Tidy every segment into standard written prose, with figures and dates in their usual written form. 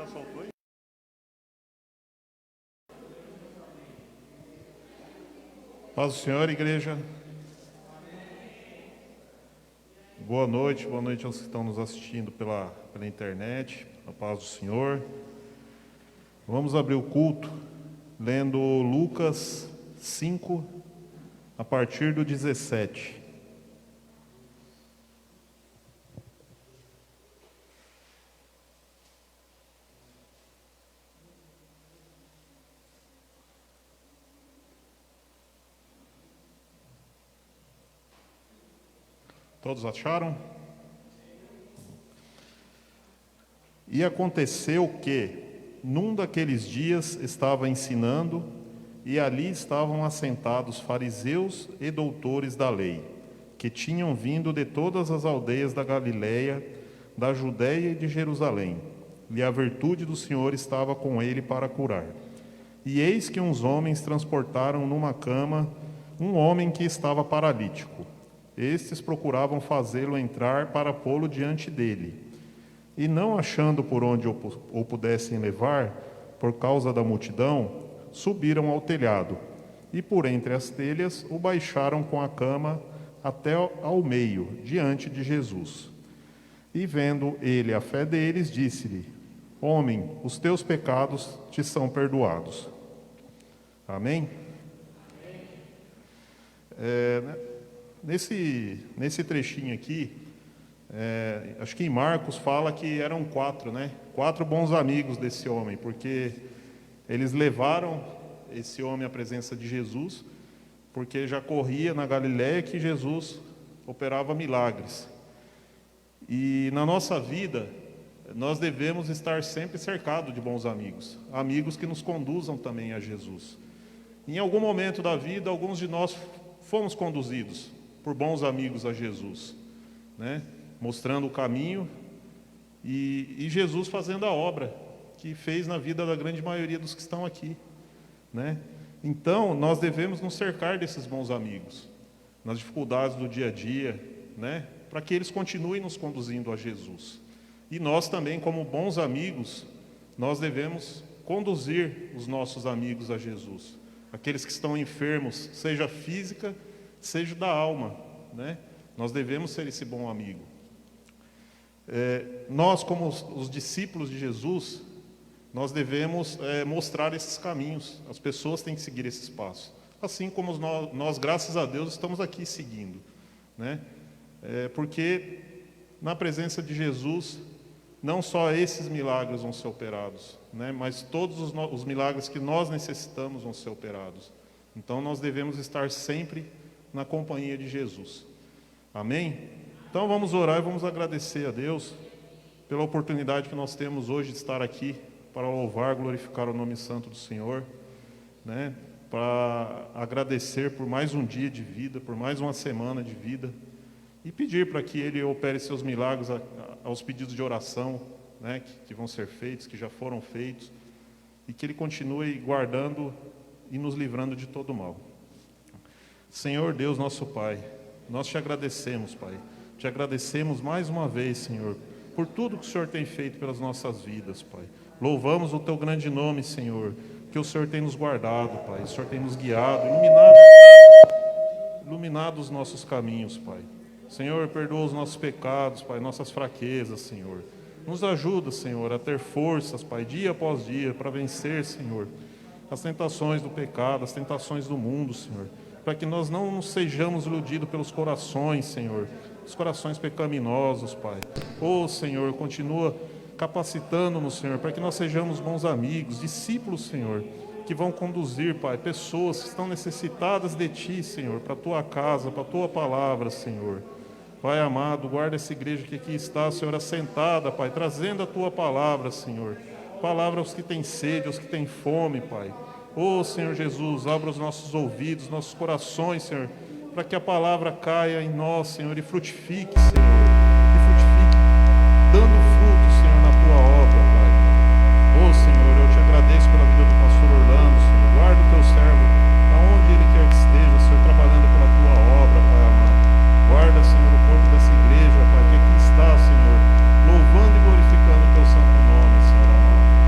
Já soltou aí? Paz do Senhor, igreja. Boa noite aos que estão nos assistindo pela internet. A paz do Senhor. Vamos abrir o culto lendo Lucas 5, a partir do 17. Todos acharam? E aconteceu que, num daqueles dias, estava ensinando, e ali estavam assentados fariseus e doutores da lei, que tinham vindo de todas as aldeias da Galiléia, da Judéia e de Jerusalém, e a virtude do Senhor estava com ele para curar. E eis que uns homens transportaram numa cama um homem que estava paralítico. Estes procuravam fazê-lo entrar para pô-lo diante dele. E não achando por onde o pudessem levar, por causa da multidão, subiram ao telhado, e por entre as telhas o baixaram com a cama até ao meio, diante de Jesus. E vendo ele a fé deles, disse-lhe: Homem, os teus pecados te são perdoados. Amém? Nesse trechinho aqui, acho que em Marcos fala que eram 4, né? 4 bons amigos desse homem, porque eles levaram esse homem à presença de Jesus, porque já corria na Galiléia que Jesus operava milagres. E na nossa vida, nós devemos estar sempre cercados de bons amigos, amigos que nos conduzam também a Jesus. Em algum momento da vida, alguns de nós fomos conduzidos por bons amigos a Jesus, né? Mostrando o caminho e Jesus fazendo a obra que fez na vida da grande maioria dos que estão aqui, né? Então, nós devemos nos cercar desses bons amigos, nas dificuldades do dia a dia, né? Para que eles continuem nos conduzindo a Jesus. E nós também, como bons amigos, nós devemos conduzir os nossos amigos a Jesus. Aqueles que estão enfermos, seja física, seja da alma, né? Nós devemos ser esse bom amigo. Nós, como os discípulos de Jesus, nós devemos mostrar esses caminhos. As pessoas têm que seguir esses passos. Assim como nós, graças a Deus, estamos aqui seguindo, né? Porque na presença de Jesus, não só esses milagres vão ser operados, né? Mas todos os milagres que nós necessitamos vão ser operados. Então, nós devemos estar sempre na companhia de Jesus. Amém? Então vamos orar e vamos agradecer a Deus pela oportunidade que nós temos hoje de estar aqui para louvar, glorificar o nome santo do Senhor, né? Para agradecer por mais um dia de vida, por mais uma semana de vida e pedir para que Ele opere seus milagres aos pedidos de oração, né? Que vão ser feitos, que já foram feitos, e que Ele continue guardando e nos livrando de todo mal. Senhor Deus, nosso Pai, nós te agradecemos, Pai. Te agradecemos mais uma vez, Senhor, por tudo que o Senhor tem feito pelas nossas vidas, Pai. Louvamos o Teu grande nome, Senhor, que o Senhor tem nos guardado, Pai. O Senhor tem nos guiado, iluminado os nossos caminhos, Pai. Senhor, perdoa os nossos pecados, Pai, nossas fraquezas, Senhor. Nos ajuda, Senhor, a ter forças, Pai, dia após dia, para vencer, Senhor, as tentações do pecado, as tentações do mundo, Senhor. Para que nós não nos sejamos iludidos pelos corações, Senhor, os corações pecaminosos, Pai. Senhor, continua capacitando-nos, Senhor, para que nós sejamos bons amigos, discípulos, Senhor, que vão conduzir, Pai, pessoas que estão necessitadas de Ti, Senhor, para a Tua casa, para a Tua palavra, Senhor. Pai amado, guarda essa igreja que aqui está, Senhor, assentada, Pai, trazendo a Tua palavra, Senhor. Palavra aos que têm sede, aos que têm fome, Pai. Senhor Jesus, abra os nossos ouvidos, nossos corações, Senhor, para que a palavra caia em nós, Senhor, e frutifique, Senhor, e frutifique, dando fruto, Senhor, na Tua obra, Pai. Senhor, eu te agradeço pela vida do pastor Orlando, Senhor, guarda o Teu servo, aonde ele quer que esteja, Senhor, trabalhando pela Tua obra, Pai amado. Guarda, Senhor, o corpo dessa igreja, Pai, que aqui está, Senhor, louvando e glorificando o Teu santo nome, Senhor amado.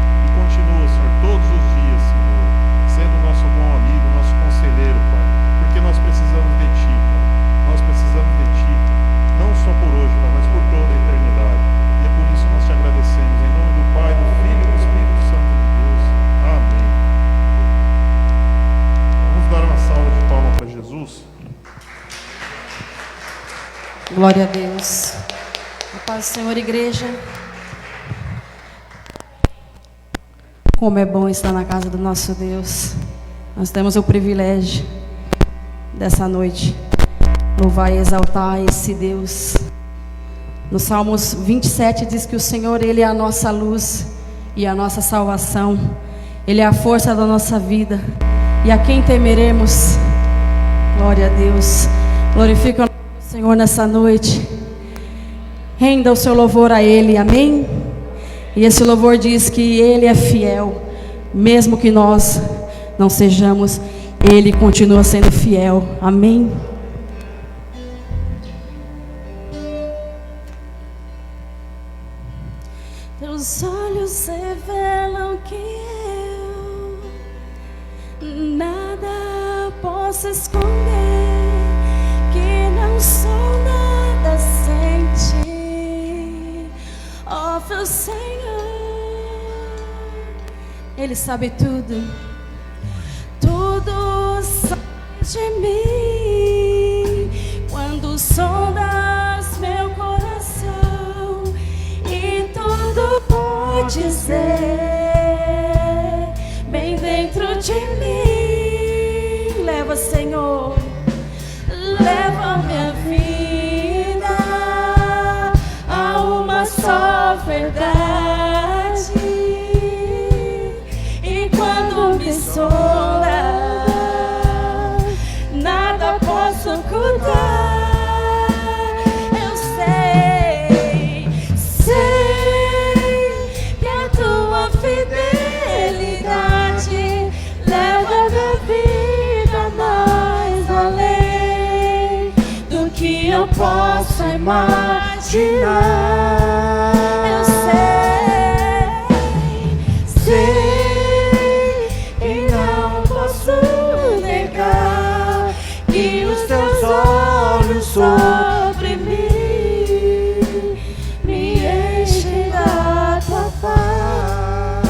Glória a Deus. A paz do Senhor, igreja. Como é bom estar na casa do nosso Deus. Nós temos o privilégio dessa noite louvar e exaltar esse Deus. No Salmos 27 diz que o Senhor, Ele é a nossa luz e a nossa salvação. Ele é a força da nossa vida. E a quem temeremos? Glória a Deus. Glorifica o Senhor nessa noite. Renda o seu louvor a Ele, amém? E esse louvor diz que Ele é fiel, mesmo que nós não sejamos, Ele continua sendo fiel, amém? Teus olhos revelam que eu nada posso esconder, que não sou nada sem Ti, ó meu Senhor. Ele sabe tudo, tudo sabe de mim, quando sondas meu coração e tudo pode dizer bem dentro de mim. Leva, Senhor, leva minha vida a uma só verdade, e quando me sonda nada posso ocultar. Eu sei que a tua fidelidade leva minha vida mais além do que eu possa imaginar. Eu sei e não posso negar que os teus olhos sobre mim me enchem da tua paz.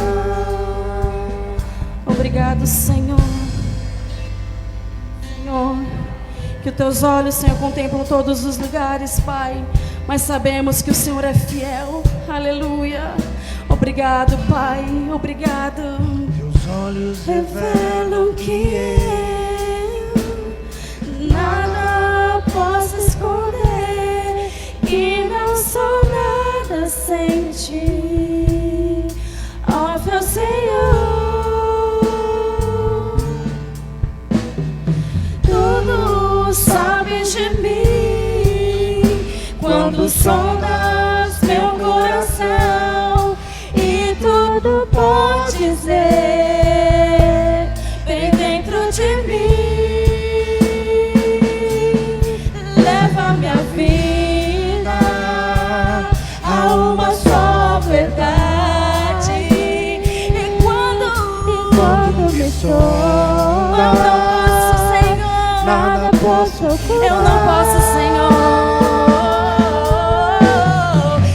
Obrigado, Senhor. Senhor, que os teus olhos, Senhor, contemplam todos os lugares, Pai, mas sabemos que o Senhor é fiel. Aleluia. Obrigado, Pai, obrigado. Teus olhos revelam que eu nada posso esconder, que não sou nada sem Ti, ó meu Senhor. Tudo sabes de mim, quando sondas meu coração, e tudo pode dizer bem dentro de mim. Leva minha vida a uma só verdade, e quando me sonda, nada posso ocultar. Eu não posso, Senhor.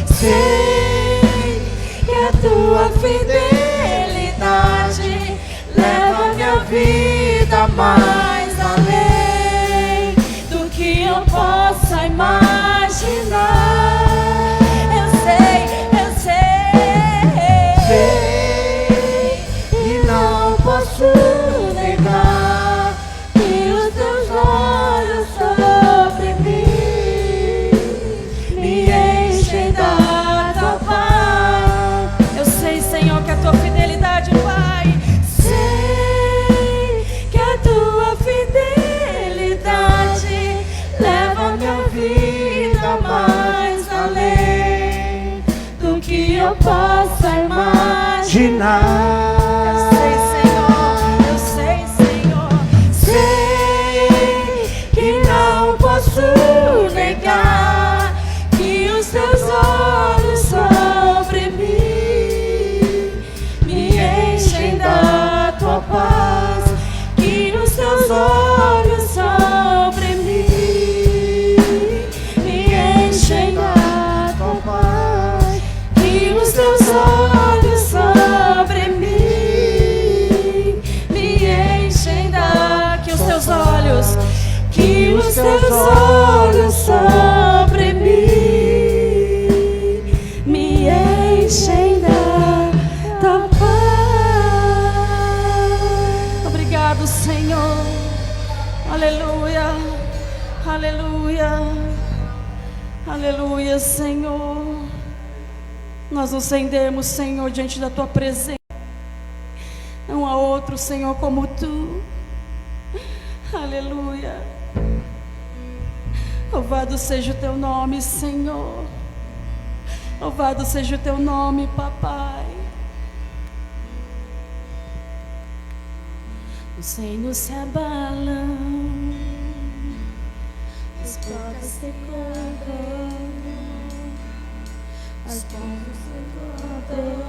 Sei que a tua fidelidade leva minha vida mais além do que eu possa imaginar. Eu sei e não posso negar que os teus olhos sobre mim me enchem da tua paz. Eu sei, Senhor, que a tua fidelidade, Pai, sei que a tua fidelidade leva minha vida mais além do que eu possa imaginar. Eu sei, Senhor, sei que não posso negar que os teus olhos sobre mim me enchem da tua paz, que os teus olhos sobre mim me enchem da tua paz, que os teus olhos sobre mim me enchem da, que os teus olhos sobre Aleluia, Senhor. Nós nos rendemos, Senhor, diante da Tua presença. Não há outro, Senhor, como Tu. Aleluia. Louvado seja o Teu nome, Senhor. Louvado seja o Teu nome, Papai. Os reinos se abalam, as portas se quebram, as portas se levantam,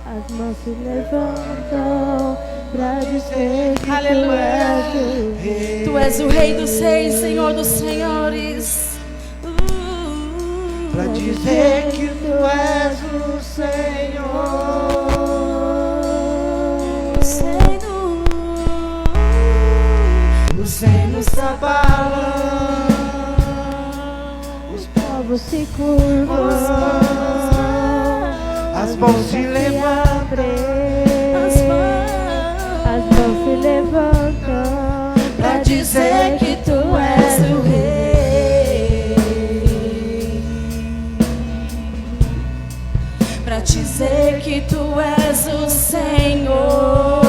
as mãos se levantam pra dizer que aleluia. Tu és o Rei dos Reis, Senhor dos Senhores. Pra dizer que Tu és o Senhor. Os reinos se abalam, os povos se curvam, as mãos se levantam, as mãos se levantam pra dizer que Tu és o Rei, pra dizer que Tu és o Senhor.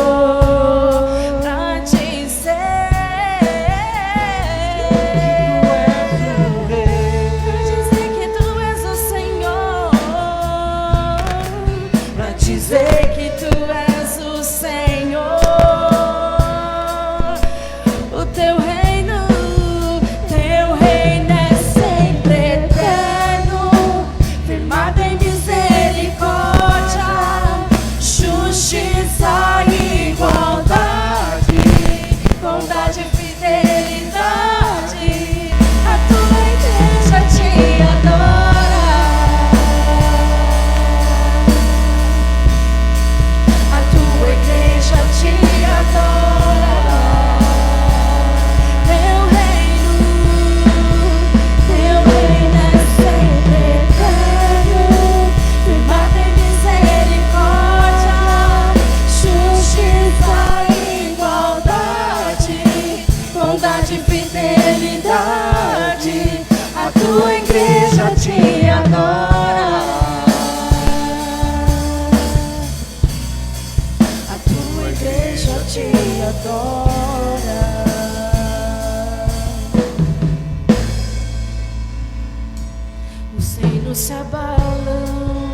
Se abalam,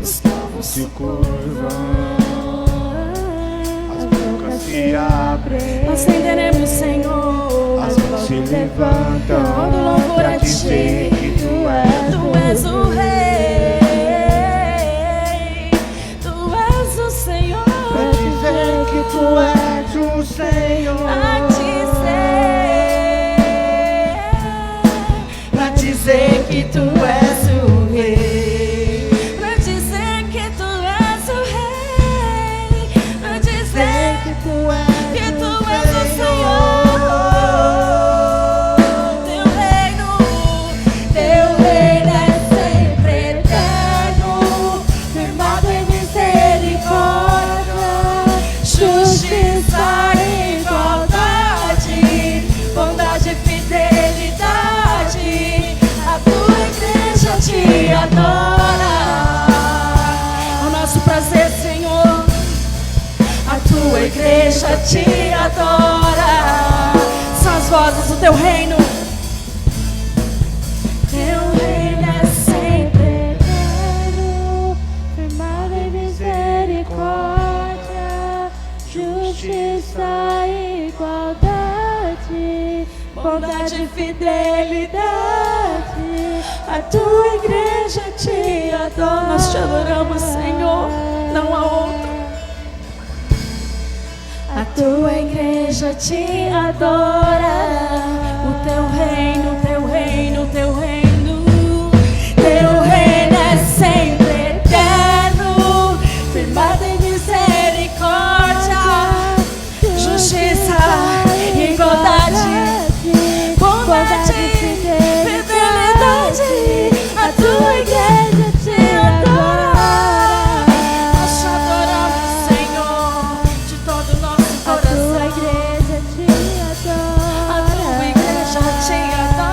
os povos se curvam, as bocas se abrem, nós renderemos, Senhor, as mãos se levantam, todo louvor a Ti, Tu és o Rei, Tu és o Senhor, pra dizer que Tu és o Senhor, pra dizer que Tu és o Rei, pra dizer que Tu és o Rei, pra dizer que Tu és o Senhor. Teu reino é sempre eterno, firmado em misericórdia, justiça e igualdade, bondade e fidelidade. A Tua igreja Te adora. É o nosso prazer, Senhor. A Tua igreja Te adora. São as vozes do Teu reino. Teu reino é sempre eterno, firmado em misericórdia, justiça e igualdade, bondade e fidelidade. A Tua igreja Te adora. Nós Te adoramos, Senhor. Não há outro. A Tua igreja Te adora. O Teu reino, o Teu reino, o Teu reino. Teu reino é sempre eterno, firmado em misericórdia, justiça e igualdade, bondade e fidelidade. A Tua igreja Te adora. Nós Te adoramos, Senhor, de todo o nosso coração. A Tua igreja Te adora. A Tua igreja Te adora.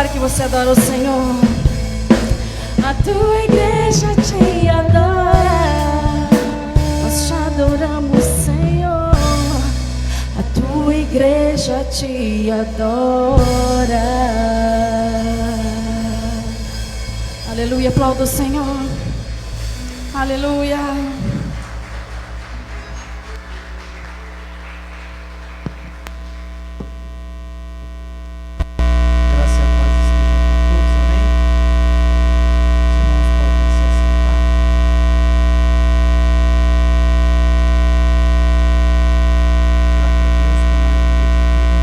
declare que você adora o Senhor. A tua igreja te adora. Nós te adoramos, Senhor. A tua igreja te adora. Aleluia, aplauda o Senhor. Aleluia. Graça e a paz estejam com todos, amém? Os irmãos podem se assentar. Graças a Deus por mais um dia de vida,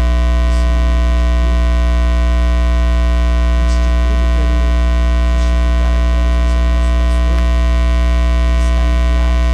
esse momento de culto. Antes de tudo, quero justificar aqui a ausência do nosso pastor. Ele está em viagem.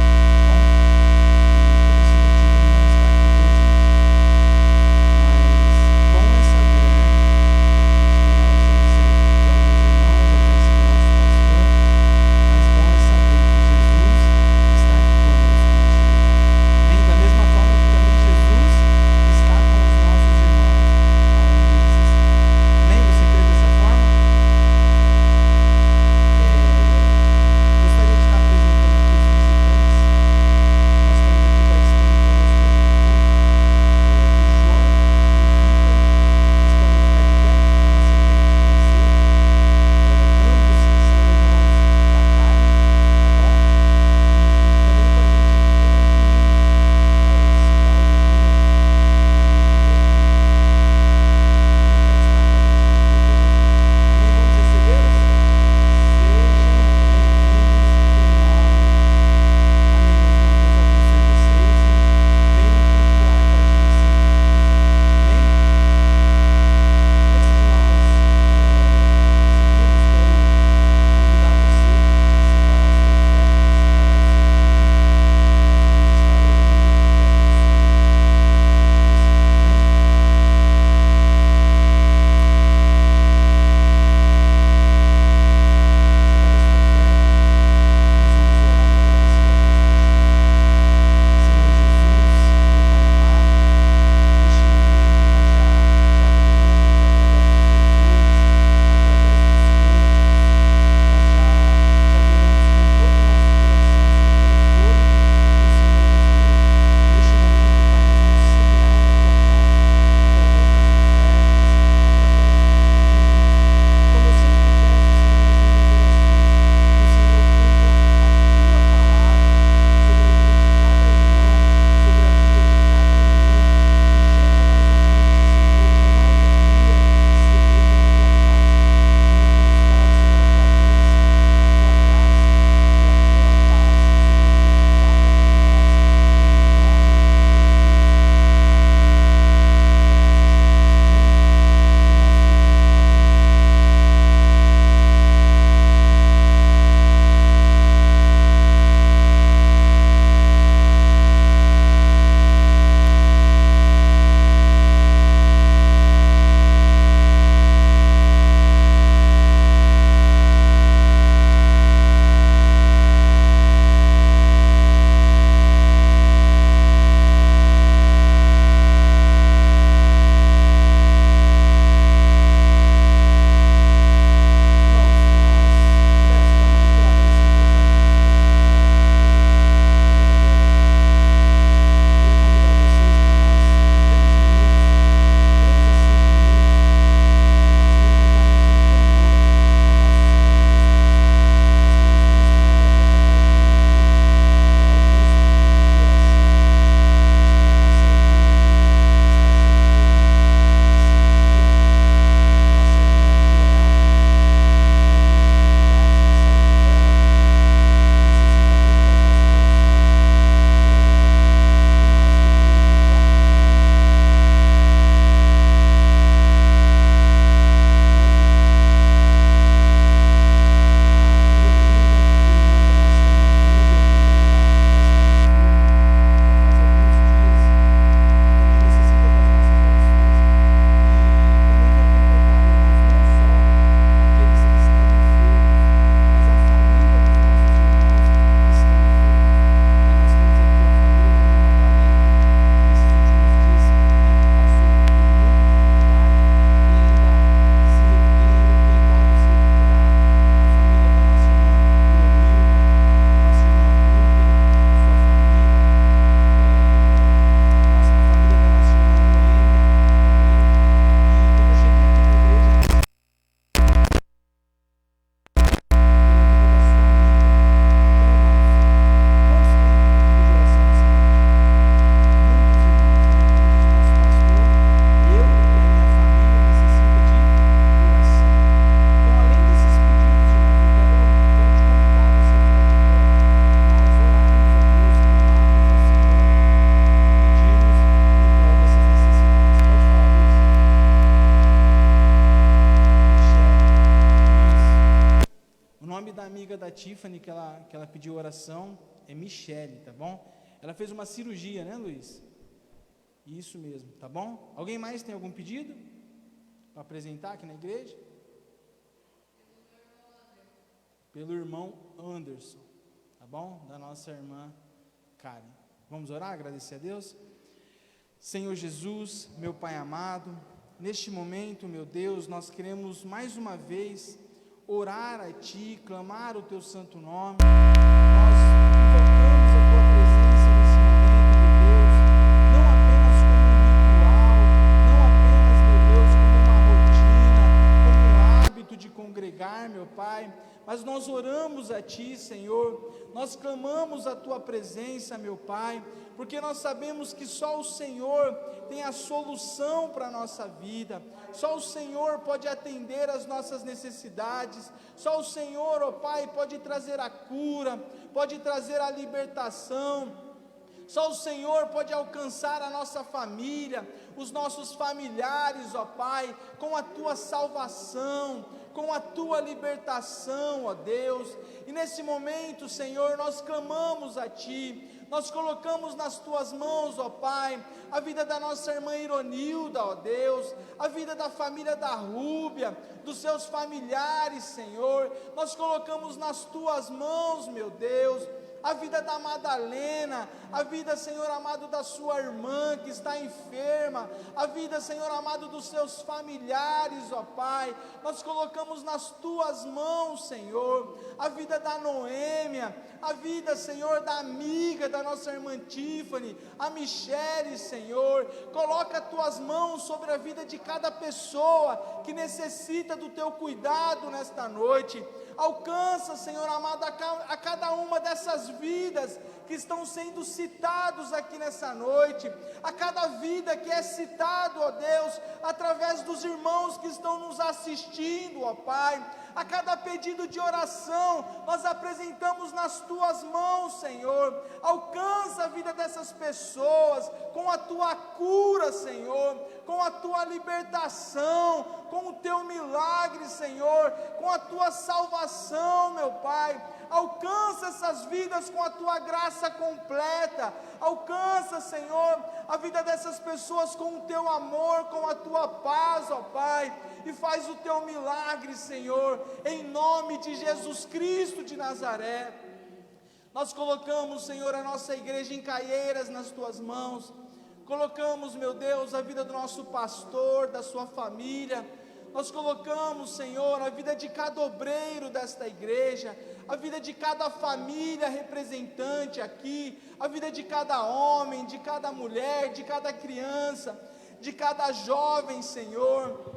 Tiffany, que ela pediu oração, é Michele, tá bom? Ela fez uma cirurgia, né, Luiz? Isso mesmo, tá bom? Alguém mais tem algum pedido para apresentar aqui na igreja? Pelo irmão Anderson, tá bom? Da nossa irmã Karen. Vamos orar, agradecer a Deus? Senhor Jesus, meu Pai amado, neste momento, meu Deus, nós queremos mais uma vez orar a Ti, clamar o Teu santo nome. Nós invocamos a Tua presença nesse momento, meu Deus, não apenas como um ritual, não apenas, meu Deus, como uma rotina, como um hábito de congregar, meu Pai, mas nós oramos a Ti, Senhor, nós clamamos a Tua presença, meu Pai, porque nós sabemos que só o Senhor tem a solução para a nossa vida, só o Senhor pode atender às nossas necessidades, só o Senhor, ó Pai, pode trazer a cura, pode trazer a libertação, só o Senhor pode alcançar a nossa família, os nossos familiares, ó Pai, com a Tua salvação, com a Tua libertação, ó Deus. E nesse momento, Senhor, nós clamamos a Ti, nós colocamos nas Tuas mãos, ó Pai, a vida da nossa irmã Ironilda, ó Deus, a vida da família da Rúbia, dos seus familiares, Senhor, nós colocamos nas Tuas mãos, meu Deus, a vida da Madalena, a vida, Senhor amado, da sua irmã que está enferma, a vida, Senhor amado, dos seus familiares, ó Pai, nós colocamos nas Tuas mãos, Senhor, a vida da Noêmia, a vida, Senhor, da amiga da nossa irmã Tiffany, a Michele, Senhor, coloca as Tuas mãos sobre a vida de cada pessoa que necessita do Teu cuidado nesta noite. Alcança, Senhor amado, a cada uma dessas vidas que estão sendo citados aqui nessa noite, a cada vida que é citado, ó Deus, através dos irmãos que estão nos assistindo, ó Pai, a cada pedido de oração, nós apresentamos nas Tuas mãos, Senhor. Alcança a vida dessas pessoas com a Tua cura, Senhor, com a Tua libertação, com o Teu milagre, Senhor, com a Tua salvação, meu Pai. Alcança essas vidas com a Tua graça completa. Alcança, Senhor, a vida dessas pessoas com o Teu amor, com a Tua paz, ó Pai, e faz o Teu milagre, Senhor, em nome de Jesus Cristo de Nazaré. Nós colocamos, Senhor, a nossa igreja em Caieiras nas Tuas mãos, colocamos, meu Deus, a vida do nosso pastor, da sua família, nós colocamos, Senhor, a vida de cada obreiro desta igreja, a vida de cada família representante aqui, a vida de cada homem, de cada mulher, de cada criança, de cada jovem, Senhor,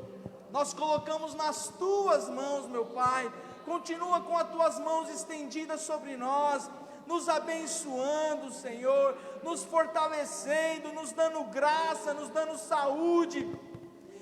nós colocamos nas Tuas mãos, meu Pai. Continua com as Tuas mãos estendidas sobre nós, nos abençoando, Senhor, nos fortalecendo, nos dando graça, nos dando saúde,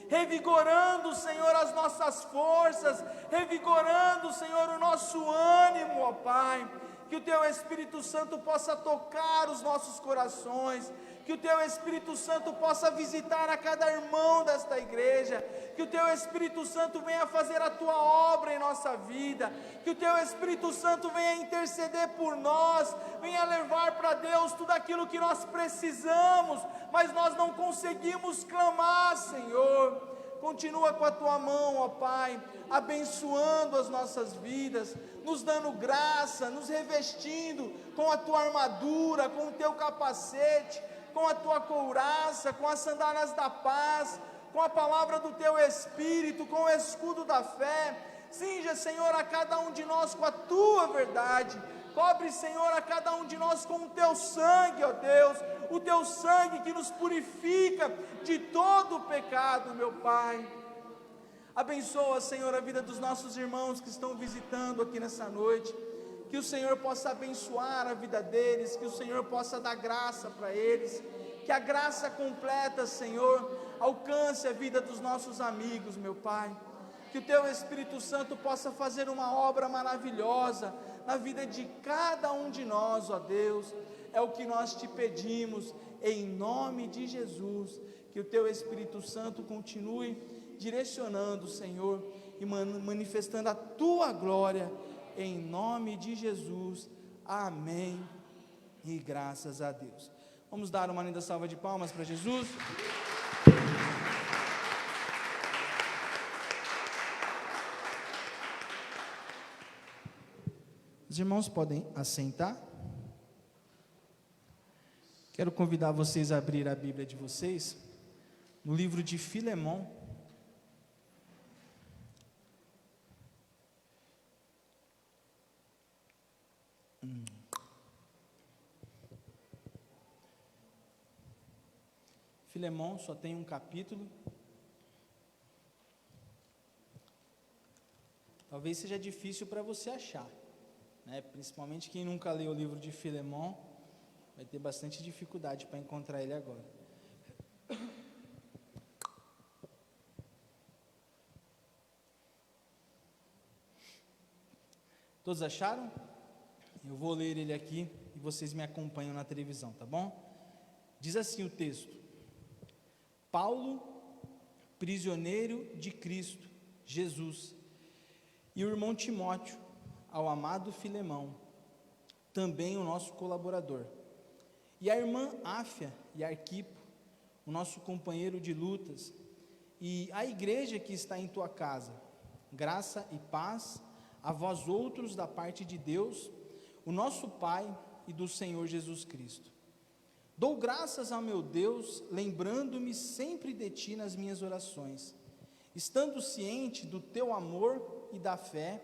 revigorando, Senhor, as nossas forças, revigorando, Senhor, o nosso ânimo, ó Pai. Que o Teu Espírito Santo possa tocar os nossos corações, que o Teu Espírito Santo possa visitar a cada irmão desta igreja, que o Teu Espírito Santo venha fazer a Tua obra em nossa vida, que o Teu Espírito Santo venha interceder por nós, venha levar para Deus tudo aquilo que nós precisamos, mas nós não conseguimos clamar, Senhor. Continua com a Tua mão, ó Pai, abençoando as nossas vidas, nos dando graça, nos revestindo com a Tua armadura, com o Teu capacete, com a Tua couraça, com as sandálias da paz, com a palavra do Teu Espírito, com o escudo da fé. Cinja, Senhor, a cada um de nós com a Tua verdade. Cobre, Senhor, a cada um de nós com o Teu sangue, ó Deus, o Teu sangue que nos purifica de todo o pecado, meu Pai. Abençoa, Senhor, a vida dos nossos irmãos que estão visitando aqui nessa noite, que o Senhor possa abençoar a vida deles, que o Senhor possa dar graça para eles, que a graça completa, Senhor, alcance a vida dos nossos amigos, meu Pai, que o Teu Espírito Santo possa fazer uma obra maravilhosa na vida de cada um de nós, ó Deus, é o que nós Te pedimos, em nome de Jesus, que o Teu Espírito Santo continue direcionando, Senhor, e manifestando a Tua glória, em nome de Jesus. Amém. E graças a Deus. Vamos dar uma linda salva de palmas para Jesus. Os irmãos podem assentar. Quero convidar vocês a abrir a Bíblia de vocês no livro de Filemão. Filemão só tem um capítulo. Talvez seja difícil para você achar, né? Principalmente quem nunca leu o livro de Filemão, vai ter bastante dificuldade para encontrar ele agora. Todos acharam? Eu vou ler ele aqui e vocês me acompanham na televisão, tá bom? Diz assim o texto: Paulo, prisioneiro de Cristo Jesus, e o irmão Timóteo, ao amado Filemão, também o nosso colaborador, e a irmã Áfia e Arquipo, o nosso companheiro de lutas, e a igreja que está em tua casa, graça e paz a vós outros da parte de Deus, o nosso Pai e do Senhor Jesus Cristo. Dou graças ao meu Deus, lembrando-me sempre de ti nas minhas orações, estando ciente do teu amor e da fé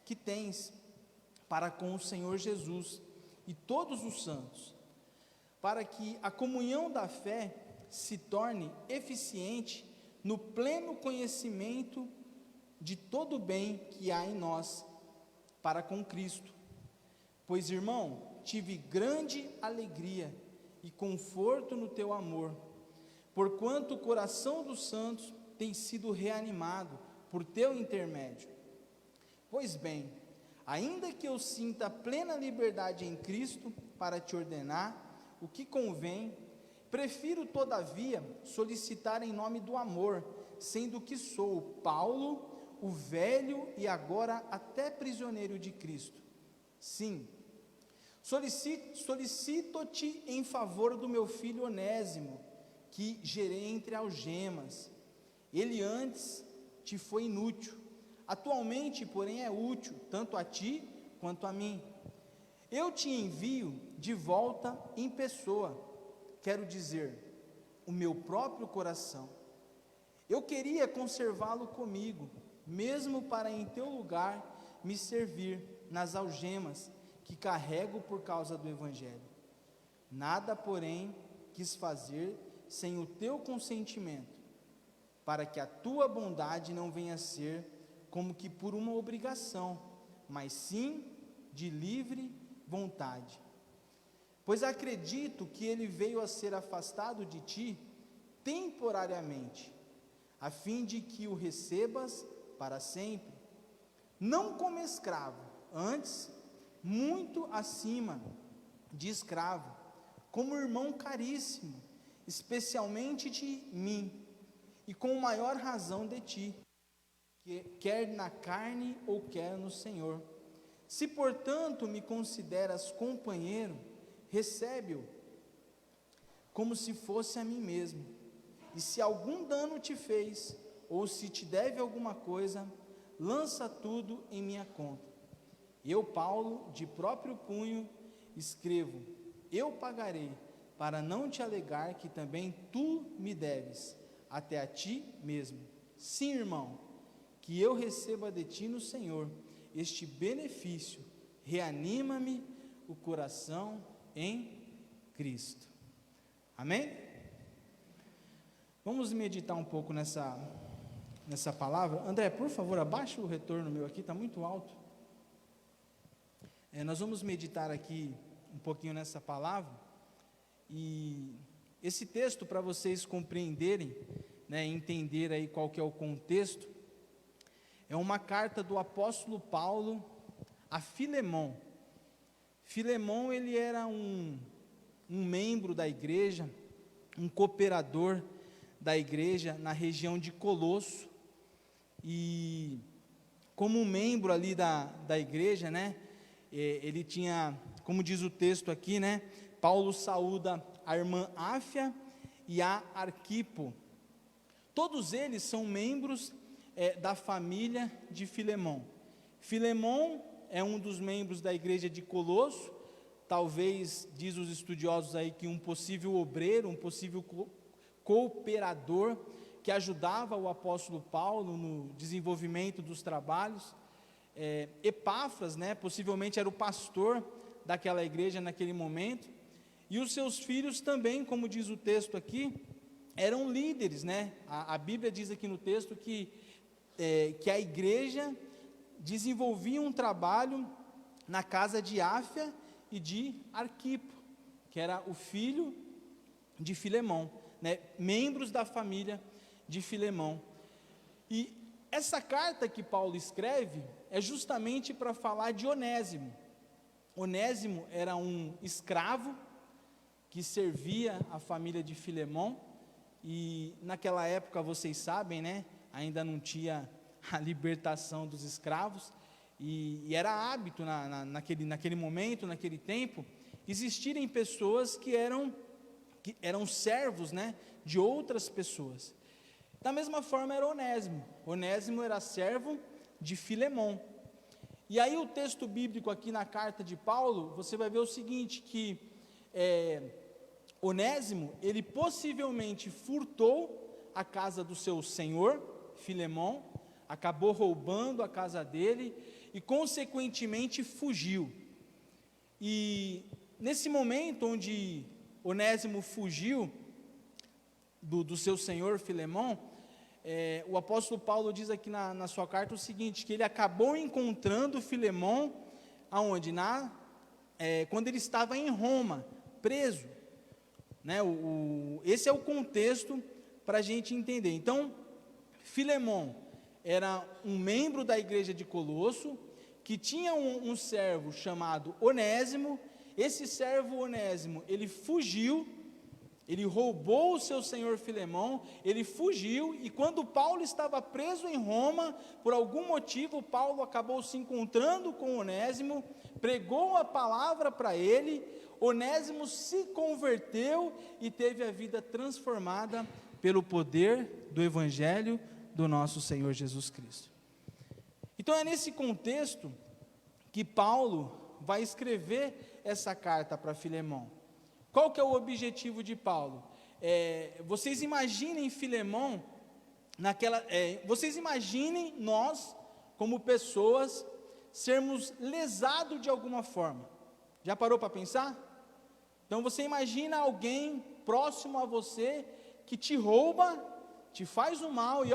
que tens para com o Senhor Jesus e todos os santos, para que a comunhão da fé se torne eficiente no pleno conhecimento de todo o bem que há em nós para com Cristo. Pois, irmão, tive grande alegria e conforto no teu amor, porquanto o coração dos santos tem sido reanimado por teu intermédio. Pois bem, ainda que eu sinta plena liberdade em Cristo para te ordenar o que convém, prefiro todavia solicitar em nome do amor, sendo que sou Paulo, o velho e agora até prisioneiro de Cristo. Sim, solicito-te em favor do meu filho Onésimo, que gerei entre algemas. Ele antes te foi inútil, atualmente, porém, é útil, tanto a ti quanto a mim. Eu te envio de volta em pessoa, quero dizer, o meu próprio coração. Eu queria conservá-lo comigo, mesmo para em teu lugar me servir nas algemas que carrego por causa do Evangelho. Nada, porém, quis fazer sem o teu consentimento, para que a tua bondade não venha a ser como que por uma obrigação, mas sim de livre vontade. Pois acredito que ele veio a ser afastado de ti temporariamente, a fim de que o recebas para sempre, não como escravo, antes, muito acima de escravo, como irmão caríssimo, especialmente de mim, e com maior razão de ti, quer na carne ou quer no Senhor. Se, portanto, me consideras companheiro, recebe-o como se fosse a mim mesmo, e se algum dano te fez, ou se te deve alguma coisa, lança tudo em minha conta. Eu, Paulo, de próprio punho, escrevo, eu pagarei, para não te alegar que também tu me deves, até a ti mesmo. Sim, irmão, que eu receba de ti no Senhor este benefício, reanima-me o coração em Cristo. Amém? Vamos meditar um pouco nessa palavra. André, por favor, abaixa o retorno meu aqui, está muito alto. Nós vamos meditar aqui um pouquinho nessa palavra, e esse texto, para vocês compreenderem, né, entender aí qual que é o contexto, é uma carta do apóstolo Paulo a Filemão. Filemão, ele era um membro da igreja, um cooperador da igreja na região de Colosso, e como membro ali da igreja, né? Ele tinha, como diz o texto aqui, né? Paulo saúda a irmã Áfia e a Arquipo. Todos eles são membros da família de Filemão. Filemão é um dos membros da igreja de Colosso, talvez, diz os estudiosos aí, que um possível obreiro, um possível cooperador, que ajudava o apóstolo Paulo no desenvolvimento dos trabalhos. Epáfras, né, possivelmente era o pastor daquela igreja naquele momento, e os seus filhos também, como diz o texto aqui, eram líderes, né? A Bíblia diz aqui no texto que a igreja desenvolvia um trabalho na casa de Áfia e de Arquipo, que era o filho de Filemão, né? Membros da família de Filemão. E essa carta que Paulo escreve é justamente para falar de Onésimo. Onésimo era um escravo que servia a família de Filemão, e naquela época, vocês sabem, né, ainda não tinha a libertação dos escravos, e era hábito naquele momento, naquele tempo, existirem pessoas que eram servos, né, de outras pessoas. Da mesma forma era Onésimo. Onésimo era servo de Filemão. E aí o texto bíblico aqui na carta de Paulo, você vai ver o seguinte, que Onésimo, ele possivelmente furtou a casa do seu senhor, Filemão, acabou roubando a casa dele e consequentemente fugiu. E nesse momento onde Onésimo fugiu do seu senhor Filemão, o apóstolo Paulo diz aqui na sua carta o seguinte, que ele acabou encontrando Filemão, aonde? Quando ele estava em Roma, preso, né? Esse é o contexto para a gente entender. Então, Filemão era um membro da igreja de Colosso, que tinha um servo chamado Onésimo. Esse servo Onésimo, ele fugiu, ele roubou o seu senhor Filemão, ele fugiu, e quando Paulo estava preso em Roma, por algum motivo, Paulo acabou se encontrando com Onésimo, pregou a palavra para ele, Onésimo se converteu e teve a vida transformada pelo poder do Evangelho do nosso Senhor Jesus Cristo. Então é nesse contexto que Paulo vai escrever essa carta para Filemão. Qual que é o objetivo de Paulo? Vocês imaginem Filemão, vocês imaginem nós, como pessoas, sermos lesados de alguma forma. Já parou para pensar? Então você imagina alguém próximo a você, que te rouba, te faz o mal e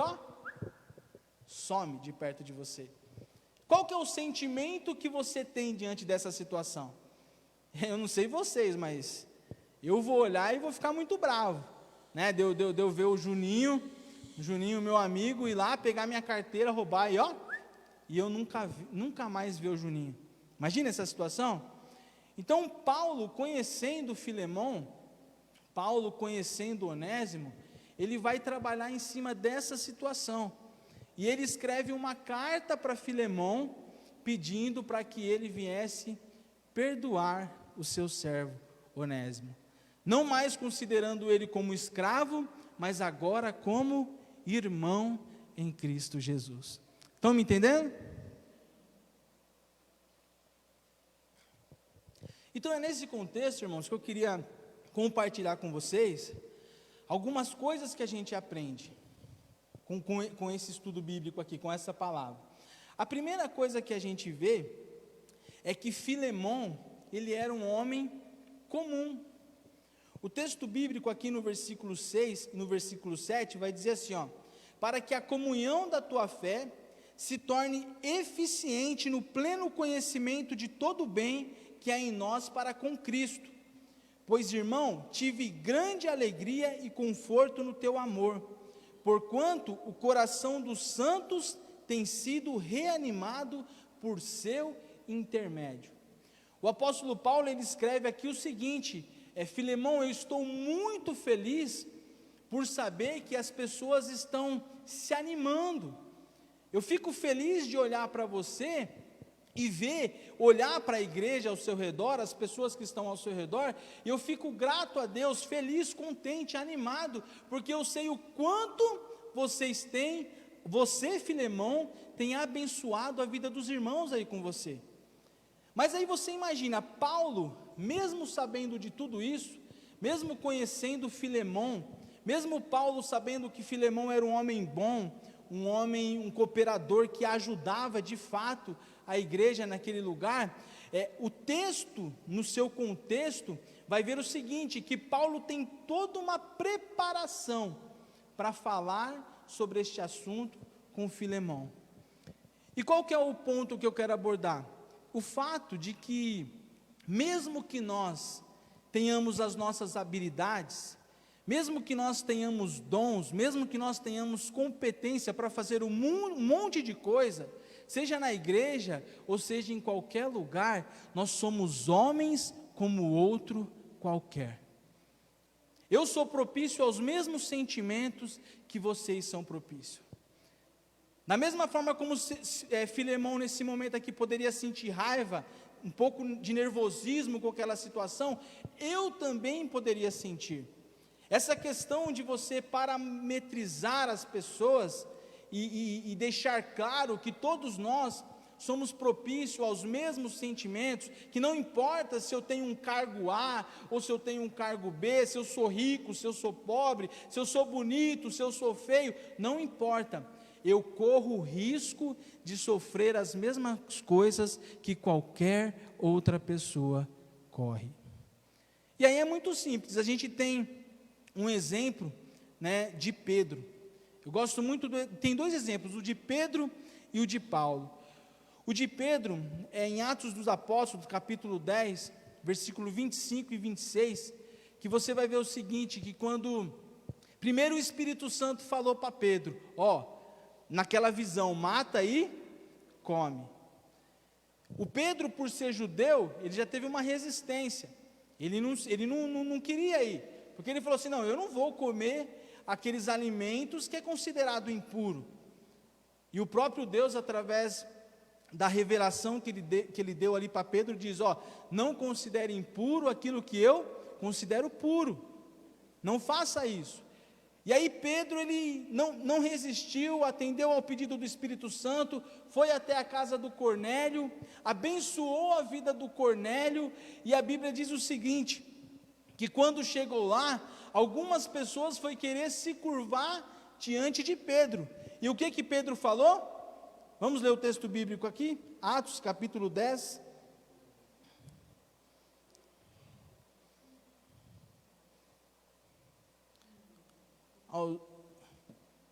some de perto de você. Qual que é o sentimento que você tem diante dessa situação? Eu não sei vocês, mas eu vou olhar e vou ficar muito bravo, né? De eu ver o Juninho, meu amigo, ir lá, pegar minha carteira, roubar e eu nunca mais ver o Juninho. Imagina essa situação? Então, Paulo, conhecendo Filemão, Paulo conhecendo Onésimo, ele vai trabalhar em cima dessa situação. E ele escreve uma carta para Filemão, pedindo para que ele viesse perdoar o seu servo Onésimo. Não mais considerando ele como escravo, mas agora como irmão em Cristo Jesus. Estão me entendendo? Então é nesse contexto, irmãos, que eu queria compartilhar com vocês algumas coisas que a gente aprende com esse estudo bíblico aqui, com essa palavra. A primeira coisa que a gente vê é que Filemão, ele era um homem comum. O texto bíblico aqui no versículo 6 e no versículo 7 vai dizer assim, para que a comunhão da tua fé se torne eficiente no pleno conhecimento de todo o bem que há em nós para com Cristo. Pois, irmão, tive grande alegria e conforto no teu amor, porquanto o coração dos santos tem sido reanimado por seu intermédio. O apóstolo Paulo, ele escreve aqui o seguinte, Filemão, eu estou muito feliz por saber que as pessoas estão se animando, Eu fico feliz de olhar para você e ver, olhar para a igreja ao seu redor, as pessoas que estão ao seu redor, e eu fico grato a Deus, feliz, contente, animado, porque eu sei o quanto vocês têm, você, Filemão, tem abençoado a vida dos irmãos aí com você. Mas aí você imagina, Paulo, mesmo sabendo de tudo isso, mesmo conhecendo Filemão, mesmo Paulo sabendo que Filemão era um homem bom, um homem, um cooperador que ajudava de fato a igreja naquele lugar, o texto, no seu contexto, vai ver o seguinte, que Paulo tem toda uma preparação para falar sobre este assunto com Filemão. E qual que é o ponto que eu quero abordar? O fato de que, mesmo que nós tenhamos as nossas habilidades, mesmo que nós tenhamos dons, mesmo que nós tenhamos competência para fazer um monte de coisa, seja na igreja ou seja em qualquer lugar, nós somos homens como outro qualquer. Eu sou propício aos mesmos sentimentos que vocês são propícios. Da mesma forma como Filemão nesse momento aqui poderia sentir raiva, um pouco de nervosismo com aquela situação, eu também poderia sentir. Essa questão de você parametrizar as pessoas e deixar claro que todos nós somos propícios aos mesmos sentimentos, que não importa se eu tenho um cargo A ou se eu tenho um cargo B, se eu sou rico, se eu sou pobre, se eu sou bonito, se eu sou feio, não importa. Eu corro o risco de sofrer as mesmas coisas que qualquer outra pessoa corre. E aí é muito simples, a gente tem um exemplo, né, de Pedro. Eu gosto muito, tem dois exemplos, o de Pedro e o de Paulo. O de Pedro é em Atos dos Apóstolos, capítulo 10, versículo 25 e 26, que você vai ver o seguinte, que quando primeiro o Espírito Santo falou para Pedro, naquela visão, mata e come. O Pedro, por ser judeu, ele já teve uma resistência, ele não queria ir, porque ele falou assim, não, eu não vou comer aqueles alimentos que é considerado impuro. E o próprio Deus, através da revelação que ele deu ali para Pedro, diz, não considere impuro aquilo que eu considero puro, não faça isso. E aí Pedro, ele não resistiu, atendeu ao pedido do Espírito Santo, foi até a casa do Cornélio, abençoou a vida do Cornélio, e a Bíblia diz o seguinte, que quando chegou lá, algumas pessoas foi querer se curvar diante de Pedro, e o que Pedro falou? Vamos ler o texto bíblico aqui, Atos capítulo 10,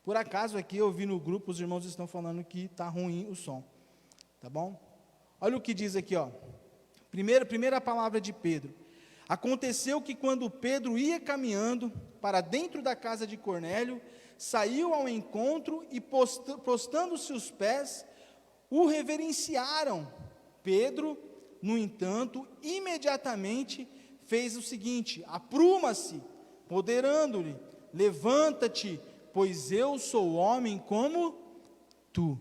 por acaso aqui eu vi no grupo, os irmãos estão falando que está ruim o som, tá bom? Olha o que diz aqui, primeira palavra de Pedro. Aconteceu que quando Pedro ia caminhando para dentro da casa de Cornélio, saiu ao encontro e prostando-se os pés, o reverenciaram. Pedro, no entanto, imediatamente fez o seguinte, apruma-se, moderando-lhe, levanta-te, pois eu sou homem como tu.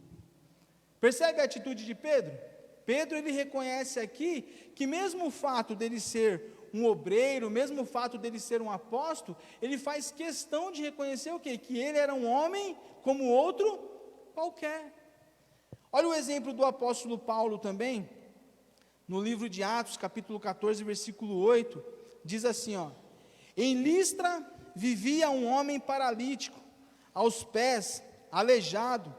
Percebe a atitude de Pedro? Pedro, ele reconhece aqui, que mesmo o fato dele ser um obreiro, mesmo o fato dele ser um apóstolo, ele faz questão de reconhecer o quê? Que ele era um homem como outro qualquer. Olha o exemplo do apóstolo Paulo também, no livro de Atos, capítulo 14, versículo 8, diz assim, em Listra vivia um homem paralítico, aos pés, aleijado,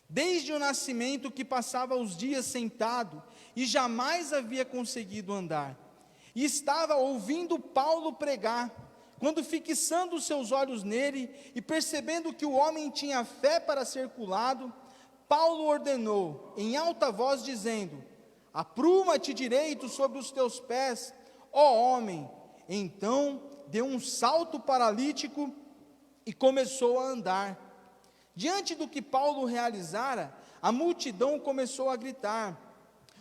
desde o nascimento, que passava os dias sentado, e jamais havia conseguido andar, e estava ouvindo Paulo pregar, quando fixando os seus olhos nele, e percebendo que o homem tinha fé para ser curado, Paulo ordenou, em alta voz, dizendo, apruma-te direito sobre os teus pés, ó homem. Então deu um salto paralítico e começou a andar. Diante do que Paulo realizara, a multidão começou a gritar,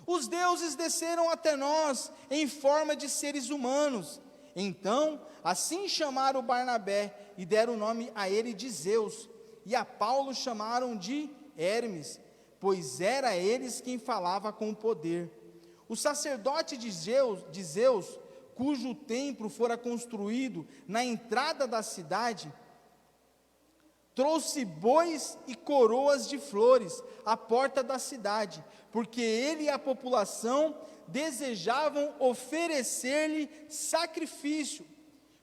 os deuses desceram até nós em forma de seres humanos. Então, assim chamaram Barnabé e deram o nome a ele de Zeus, e a Paulo chamaram de Hermes, pois era eles quem falava com poder. O sacerdote de Zeus, cujo templo fora construído na entrada da cidade, trouxe bois e coroas de flores à porta da cidade, porque ele e a população desejavam oferecer-lhe sacrifício.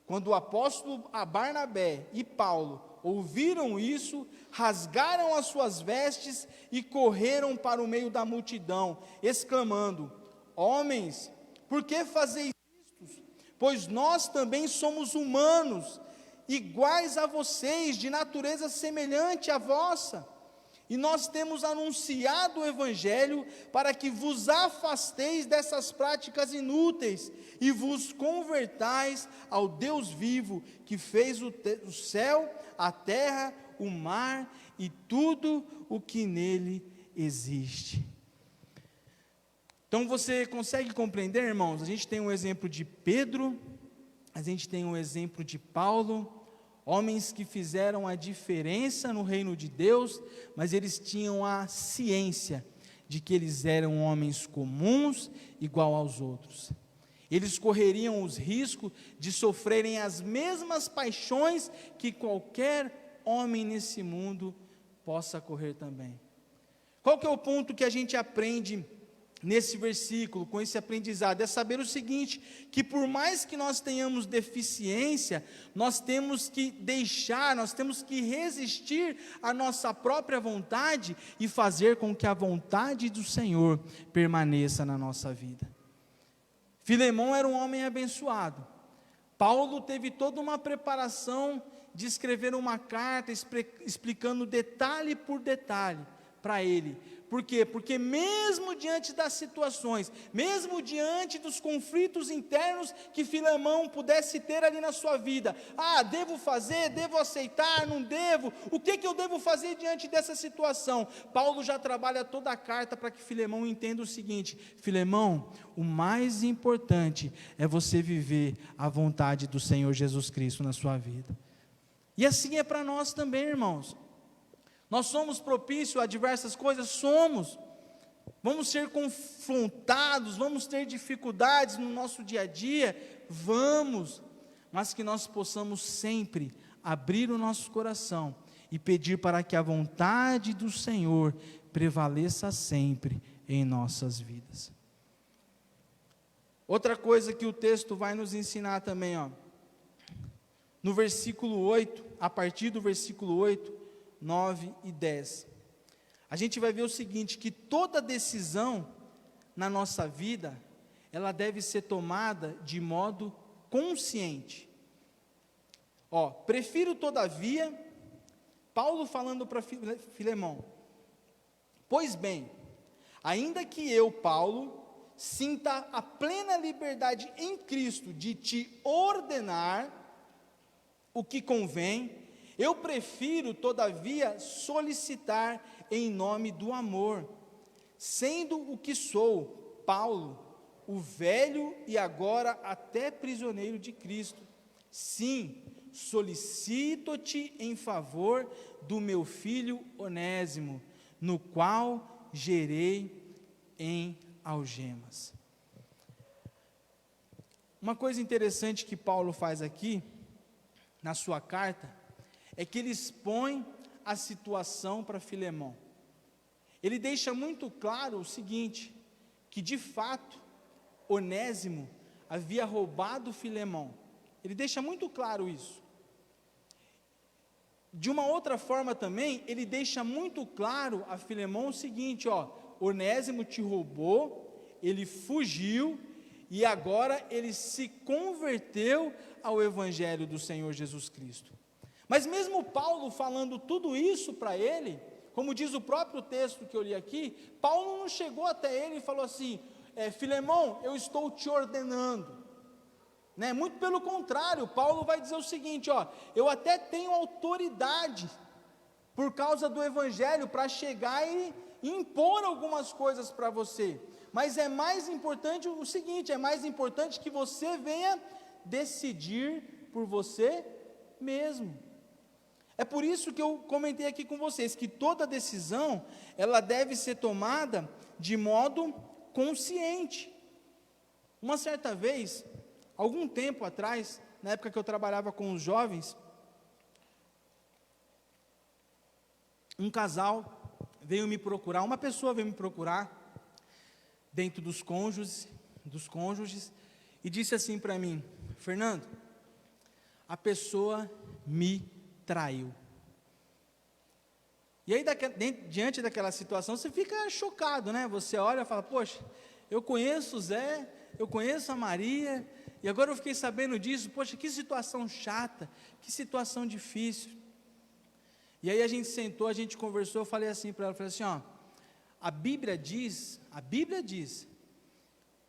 Quando o apóstolo Barnabé e Paulo ouviram isso, rasgaram as suas vestes e correram para o meio da multidão, exclamando: homens, por que fazeis isto? Pois nós também somos humanos, iguais a vocês, de natureza semelhante à vossa. E nós temos anunciado o Evangelho para que vos afasteis dessas práticas inúteis e vos convertais ao Deus vivo, que fez o céu, a terra, o mar e tudo o que nele existe. Então você consegue compreender, irmãos? A gente tem um exemplo de Pedro, a gente tem um exemplo de Paulo, homens que fizeram a diferença no reino de Deus, mas eles tinham a ciência de que eles eram homens comuns, igual aos outros. Eles correriam os riscos de sofrerem as mesmas paixões que qualquer homem nesse mundo possa correr também. Qual que é o ponto que a gente aprende nesse versículo, com esse aprendizado? É saber o seguinte, que por mais que nós tenhamos deficiência, nós temos que deixar, nós temos que resistir à nossa própria vontade e fazer com que a vontade do Senhor permaneça na nossa vida. Filemão era um homem abençoado. Paulo teve toda uma preparação de escrever uma carta explicando detalhe por detalhe para ele. Por quê? Porque mesmo diante das situações, mesmo diante dos conflitos internos que Filemão pudesse ter ali na sua vida, devo fazer, devo aceitar, não devo, o que eu devo fazer diante dessa situação? Paulo já trabalha toda a carta para que Filemão entenda o seguinte: Filemão, o mais importante é você viver a vontade do Senhor Jesus Cristo na sua vida. E assim é para nós também, irmãos. Nós somos propícios a diversas coisas? Somos. Vamos ser confrontados, vamos ter dificuldades no nosso dia a dia? Vamos. Mas que nós possamos sempre abrir o nosso coração e pedir para que a vontade do Senhor prevaleça sempre em nossas vidas. Outra coisa que o texto vai nos ensinar também, no versículo 8, a partir do versículo 8, 9 e 10, a gente vai ver o seguinte, que toda decisão na nossa vida, ela deve ser tomada de modo consciente. Prefiro todavia, Paulo falando para Filemão, pois bem, ainda que eu, Paulo, sinta a plena liberdade em Cristo de te ordenar o que convém, eu prefiro, todavia, solicitar em nome do amor, sendo o que sou, Paulo, o velho e agora até prisioneiro de Cristo. Sim, solicito-te em favor do meu filho Onésimo, no qual gerei em algemas. Uma coisa interessante que Paulo faz aqui, na sua carta, é que ele expõe a situação para Filemão. Ele deixa muito claro o seguinte, que de fato, Onésimo havia roubado Filemão. Ele deixa muito claro isso. De uma outra forma também, ele deixa muito claro a Filemão o seguinte, Onésimo te roubou, ele fugiu, e agora ele se converteu ao Evangelho do Senhor Jesus Cristo. Mas mesmo Paulo falando tudo isso para ele, como diz o próprio texto que eu li aqui, Paulo não chegou até ele e falou assim, Filemão, eu estou te ordenando. Muito pelo contrário, Paulo vai dizer o seguinte, eu até tenho autoridade, por causa do Evangelho, para chegar e impor algumas coisas para você, mas é mais importante o seguinte, é mais importante que você venha decidir por você mesmo. É por isso que eu comentei aqui com vocês, que toda decisão, ela deve ser tomada de modo consciente. Uma certa vez, algum tempo atrás, na época que eu trabalhava com os jovens, um casal veio me procurar, uma pessoa veio me procurar, dentro dos cônjuges, e disse assim para mim: Fernando, a pessoa me traiu. E aí, diante daquela situação, você fica chocado, né? Você olha e fala: poxa, eu conheço o Zé, eu conheço a Maria, e agora eu fiquei sabendo disso. Poxa, que situação chata, que situação difícil. E aí a gente sentou, a gente conversou, eu falei assim para ela, falei assim, ó, a Bíblia diz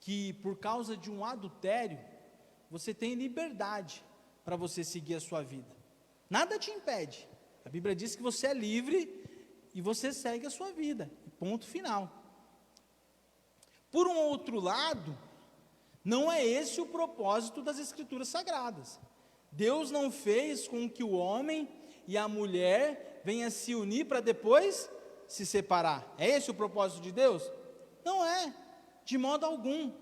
que por causa de um adultério, você tem liberdade para você seguir a sua vida. Nada te impede. A Bíblia diz que você é livre e você segue a sua vida. Ponto final. Por um outro lado, não é esse o propósito das Escrituras Sagradas. Deus não fez com que o homem e a mulher venham se unir para depois se separar. É esse o propósito de Deus? Não é, de modo algum.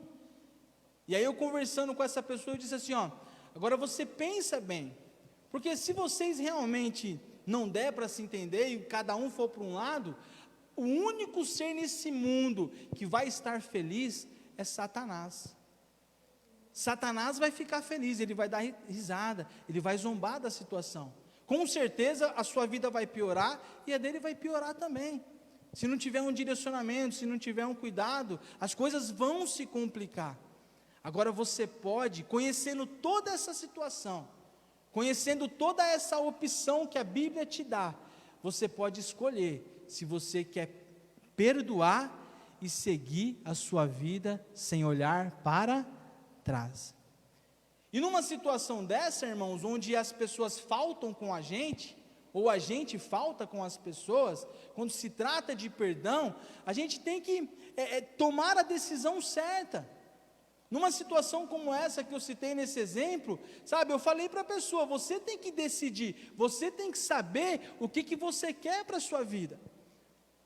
E aí eu conversando com essa pessoa, eu disse assim, ó, agora você pensa bem, porque se vocês realmente não der para se entender e cada um for para um lado, o único ser nesse mundo que vai estar feliz é Satanás. Satanás vai ficar feliz, ele vai dar risada, ele vai zombar da situação. Com certeza a sua vida vai piorar e a dele vai piorar também. Se não tiver um direcionamento, se não tiver um cuidado, as coisas vão se complicar. Agora você pode, conhecendo toda essa situação, conhecendo toda essa opção que a Bíblia te dá, você pode escolher se você quer perdoar e seguir a sua vida sem olhar para trás. E numa situação dessa, irmãos, onde as pessoas faltam com a gente, ou a gente falta com as pessoas, quando se trata de perdão, a gente tem que tomar a decisão certa. Numa situação como essa que eu citei nesse exemplo, sabe, eu falei para a pessoa, você tem que decidir, você tem que saber o que você quer para a sua vida.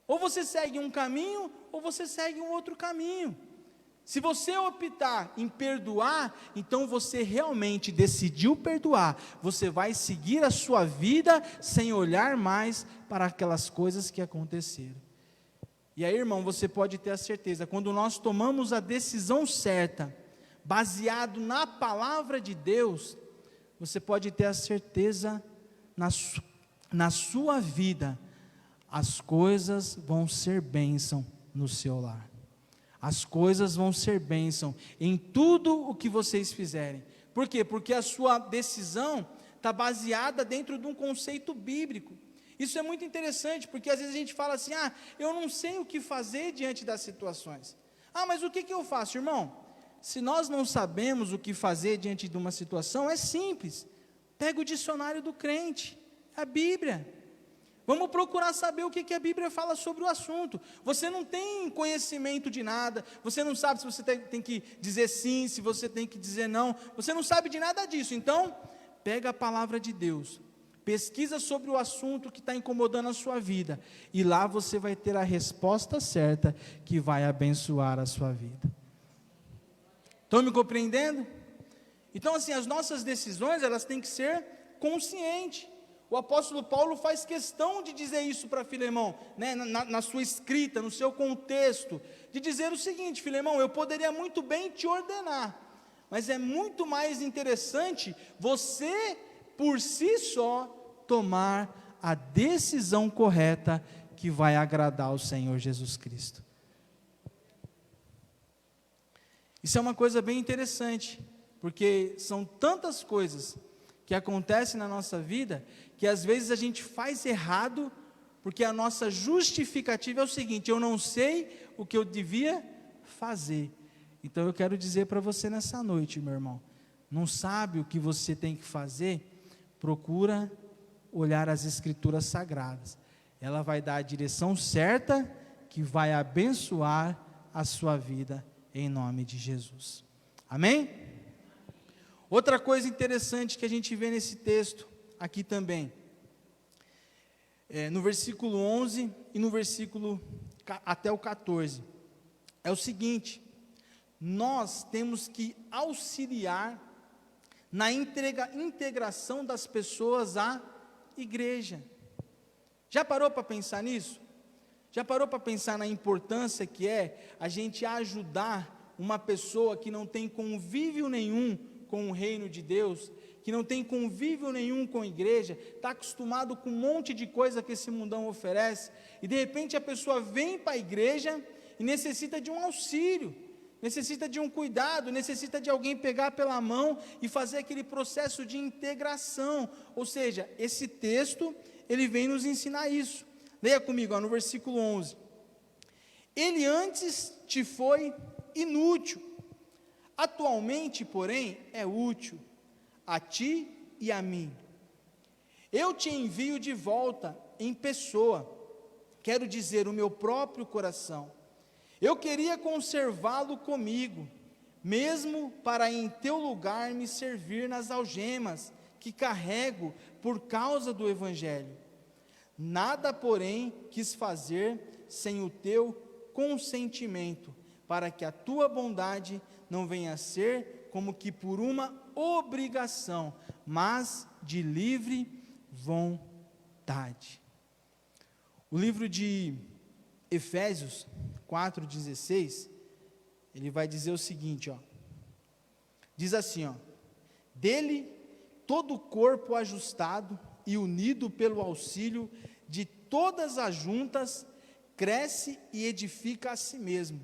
Ou você segue um caminho, ou você segue um outro caminho. Se você optar em perdoar, então você realmente decidiu perdoar, você vai seguir a sua vida sem olhar mais para aquelas coisas que aconteceram. E aí, irmão, você pode ter a certeza, quando nós tomamos a decisão certa, baseado na palavra de Deus, você pode ter a certeza, na sua vida, as coisas vão ser bênção no seu lar. As coisas vão ser bênção em tudo o que vocês fizerem. Por quê? Porque a sua decisão está baseada dentro de um conceito bíblico. Isso é muito interessante, porque às vezes a gente fala assim, eu não sei o que fazer diante das situações. Mas o que eu faço, irmão? Se nós não sabemos o que fazer diante de uma situação, é simples. Pega o dicionário do crente, a Bíblia. Vamos procurar saber o que a Bíblia fala sobre o assunto. Você não tem conhecimento de nada, você não sabe se você tem que dizer sim, se você tem que dizer não, você não sabe de nada disso. Então, pega a palavra de Deus, pesquisa sobre o assunto que está incomodando a sua vida, e lá você vai ter a resposta certa que vai abençoar a sua vida. Estão me compreendendo? Então, assim, as nossas decisões, elas têm que ser conscientes. O apóstolo Paulo faz questão de dizer isso para Filemão, né, na sua escrita, no seu contexto, de dizer o seguinte, Filemão, eu poderia muito bem te ordenar, mas é muito mais interessante você, por si só, tomar a decisão correta que vai agradar ao Senhor Jesus Cristo. Isso é uma coisa bem interessante, porque são tantas coisas que acontecem na nossa vida, que às vezes a gente faz errado, porque a nossa justificativa é o seguinte, eu não sei o que eu devia fazer. Então eu quero dizer para você nessa noite, meu irmão, não sabe o que você tem que fazer? Procura olhar as Escrituras Sagradas. Ela vai dar a direção certa, que vai abençoar a sua vida, em nome de Jesus. Amém? Outra coisa interessante que a gente vê nesse texto aqui também, no versículo 11 e no versículo até o 14. É o seguinte: nós temos que auxiliar na integração das pessoas à igreja. Já parou para pensar nisso? Já parou para pensar na importância que é a gente ajudar uma pessoa que não tem convívio nenhum com o reino de Deus, que não tem convívio nenhum com a igreja, está acostumado com um monte de coisa que esse mundão oferece, e de repente a pessoa vem para a igreja e necessita de um auxílio, necessita de um cuidado, necessita de alguém pegar pela mão e fazer aquele processo de integração. Ou seja, esse texto, ele vem nos ensinar isso. Leia comigo, no versículo 11. Ele antes te foi inútil, atualmente, porém, é útil a ti e a mim. Eu te envio de volta em pessoa, quero dizer, o meu próprio coração. Eu queria conservá-lo comigo, mesmo para em teu lugar me servir nas algemas que carrego por causa do Evangelho. Nada, porém, quis fazer sem o teu consentimento, para que a tua bondade não venha a ser como que por uma obrigação, mas de livre vontade. O livro de Efésios 4,16, ele vai dizer o seguinte, diz assim, dele todo o corpo ajustado e unido pelo auxílio de todas as juntas, cresce e edifica a si mesmo,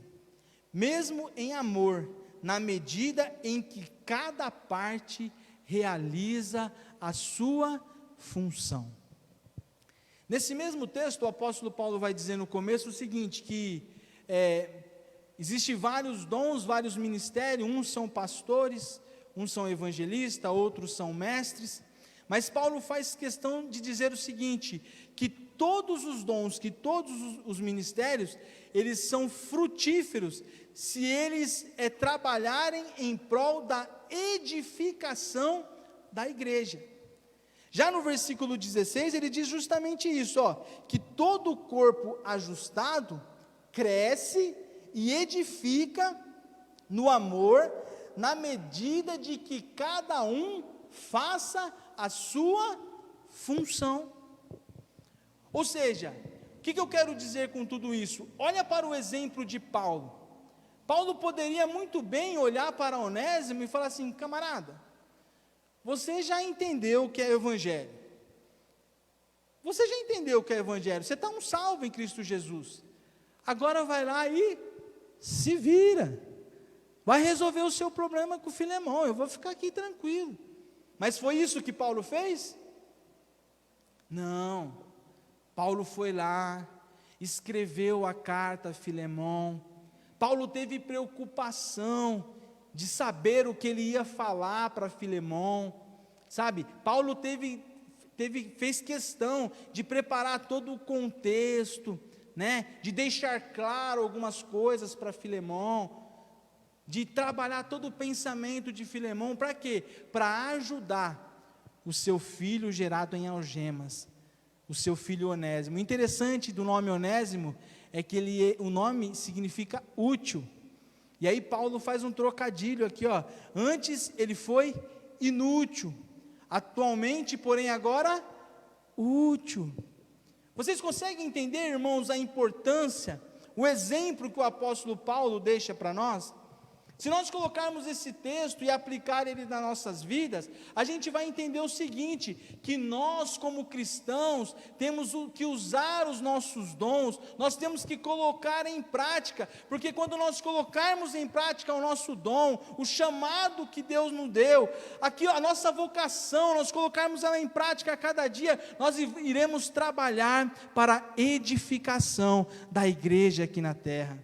mesmo em amor, na medida em que cada parte realiza a sua função. Nesse mesmo texto, o apóstolo Paulo vai dizer no começo o seguinte, que existem vários dons, vários ministérios, uns são pastores, uns são evangelistas, outros são mestres, mas Paulo faz questão de dizer o seguinte, que todos os dons, que todos os ministérios, eles são frutíferos, se eles trabalharem em prol da edificação da igreja. Já no versículo 16, ele diz justamente isso, que todo o corpo ajustado cresce e edifica no amor, na medida de que cada um faça a sua função. Ou seja, o que eu quero dizer com tudo isso? Olha para o exemplo de Paulo. Paulo poderia muito bem olhar para Onésimo e falar assim, camarada, você já entendeu o que é evangelho, você já entendeu o que é evangelho, você está salvo em Cristo Jesus, agora vai lá e se vira, vai resolver o seu problema com o Filemão, eu vou ficar aqui tranquilo. Mas foi isso que Paulo fez? Não, Paulo foi lá, escreveu a carta a Filemão, Paulo teve preocupação de saber o que ele ia falar para Filemão, sabe? Paulo fez questão de preparar todo o contexto, né? De deixar claro algumas coisas para Filemão, de trabalhar todo o pensamento de Filemão, para quê? Para ajudar o seu filho gerado em algemas, o seu filho Onésimo. O interessante do nome Onésimo é que o nome significa útil. E aí Paulo faz um trocadilho aqui, antes ele foi inútil, atualmente, porém agora, útil. Vocês conseguem entender, irmãos, a importância, o exemplo que o apóstolo Paulo deixa para nós? Se nós colocarmos esse texto e aplicar ele nas nossas vidas, a gente vai entender o seguinte, que nós como cristãos temos que usar os nossos dons, nós temos que colocar em prática, porque quando nós colocarmos em prática o nosso dom, o chamado que Deus nos deu, aqui a nossa vocação, nós colocarmos ela em prática a cada dia, nós iremos trabalhar para a edificação da igreja aqui na terra.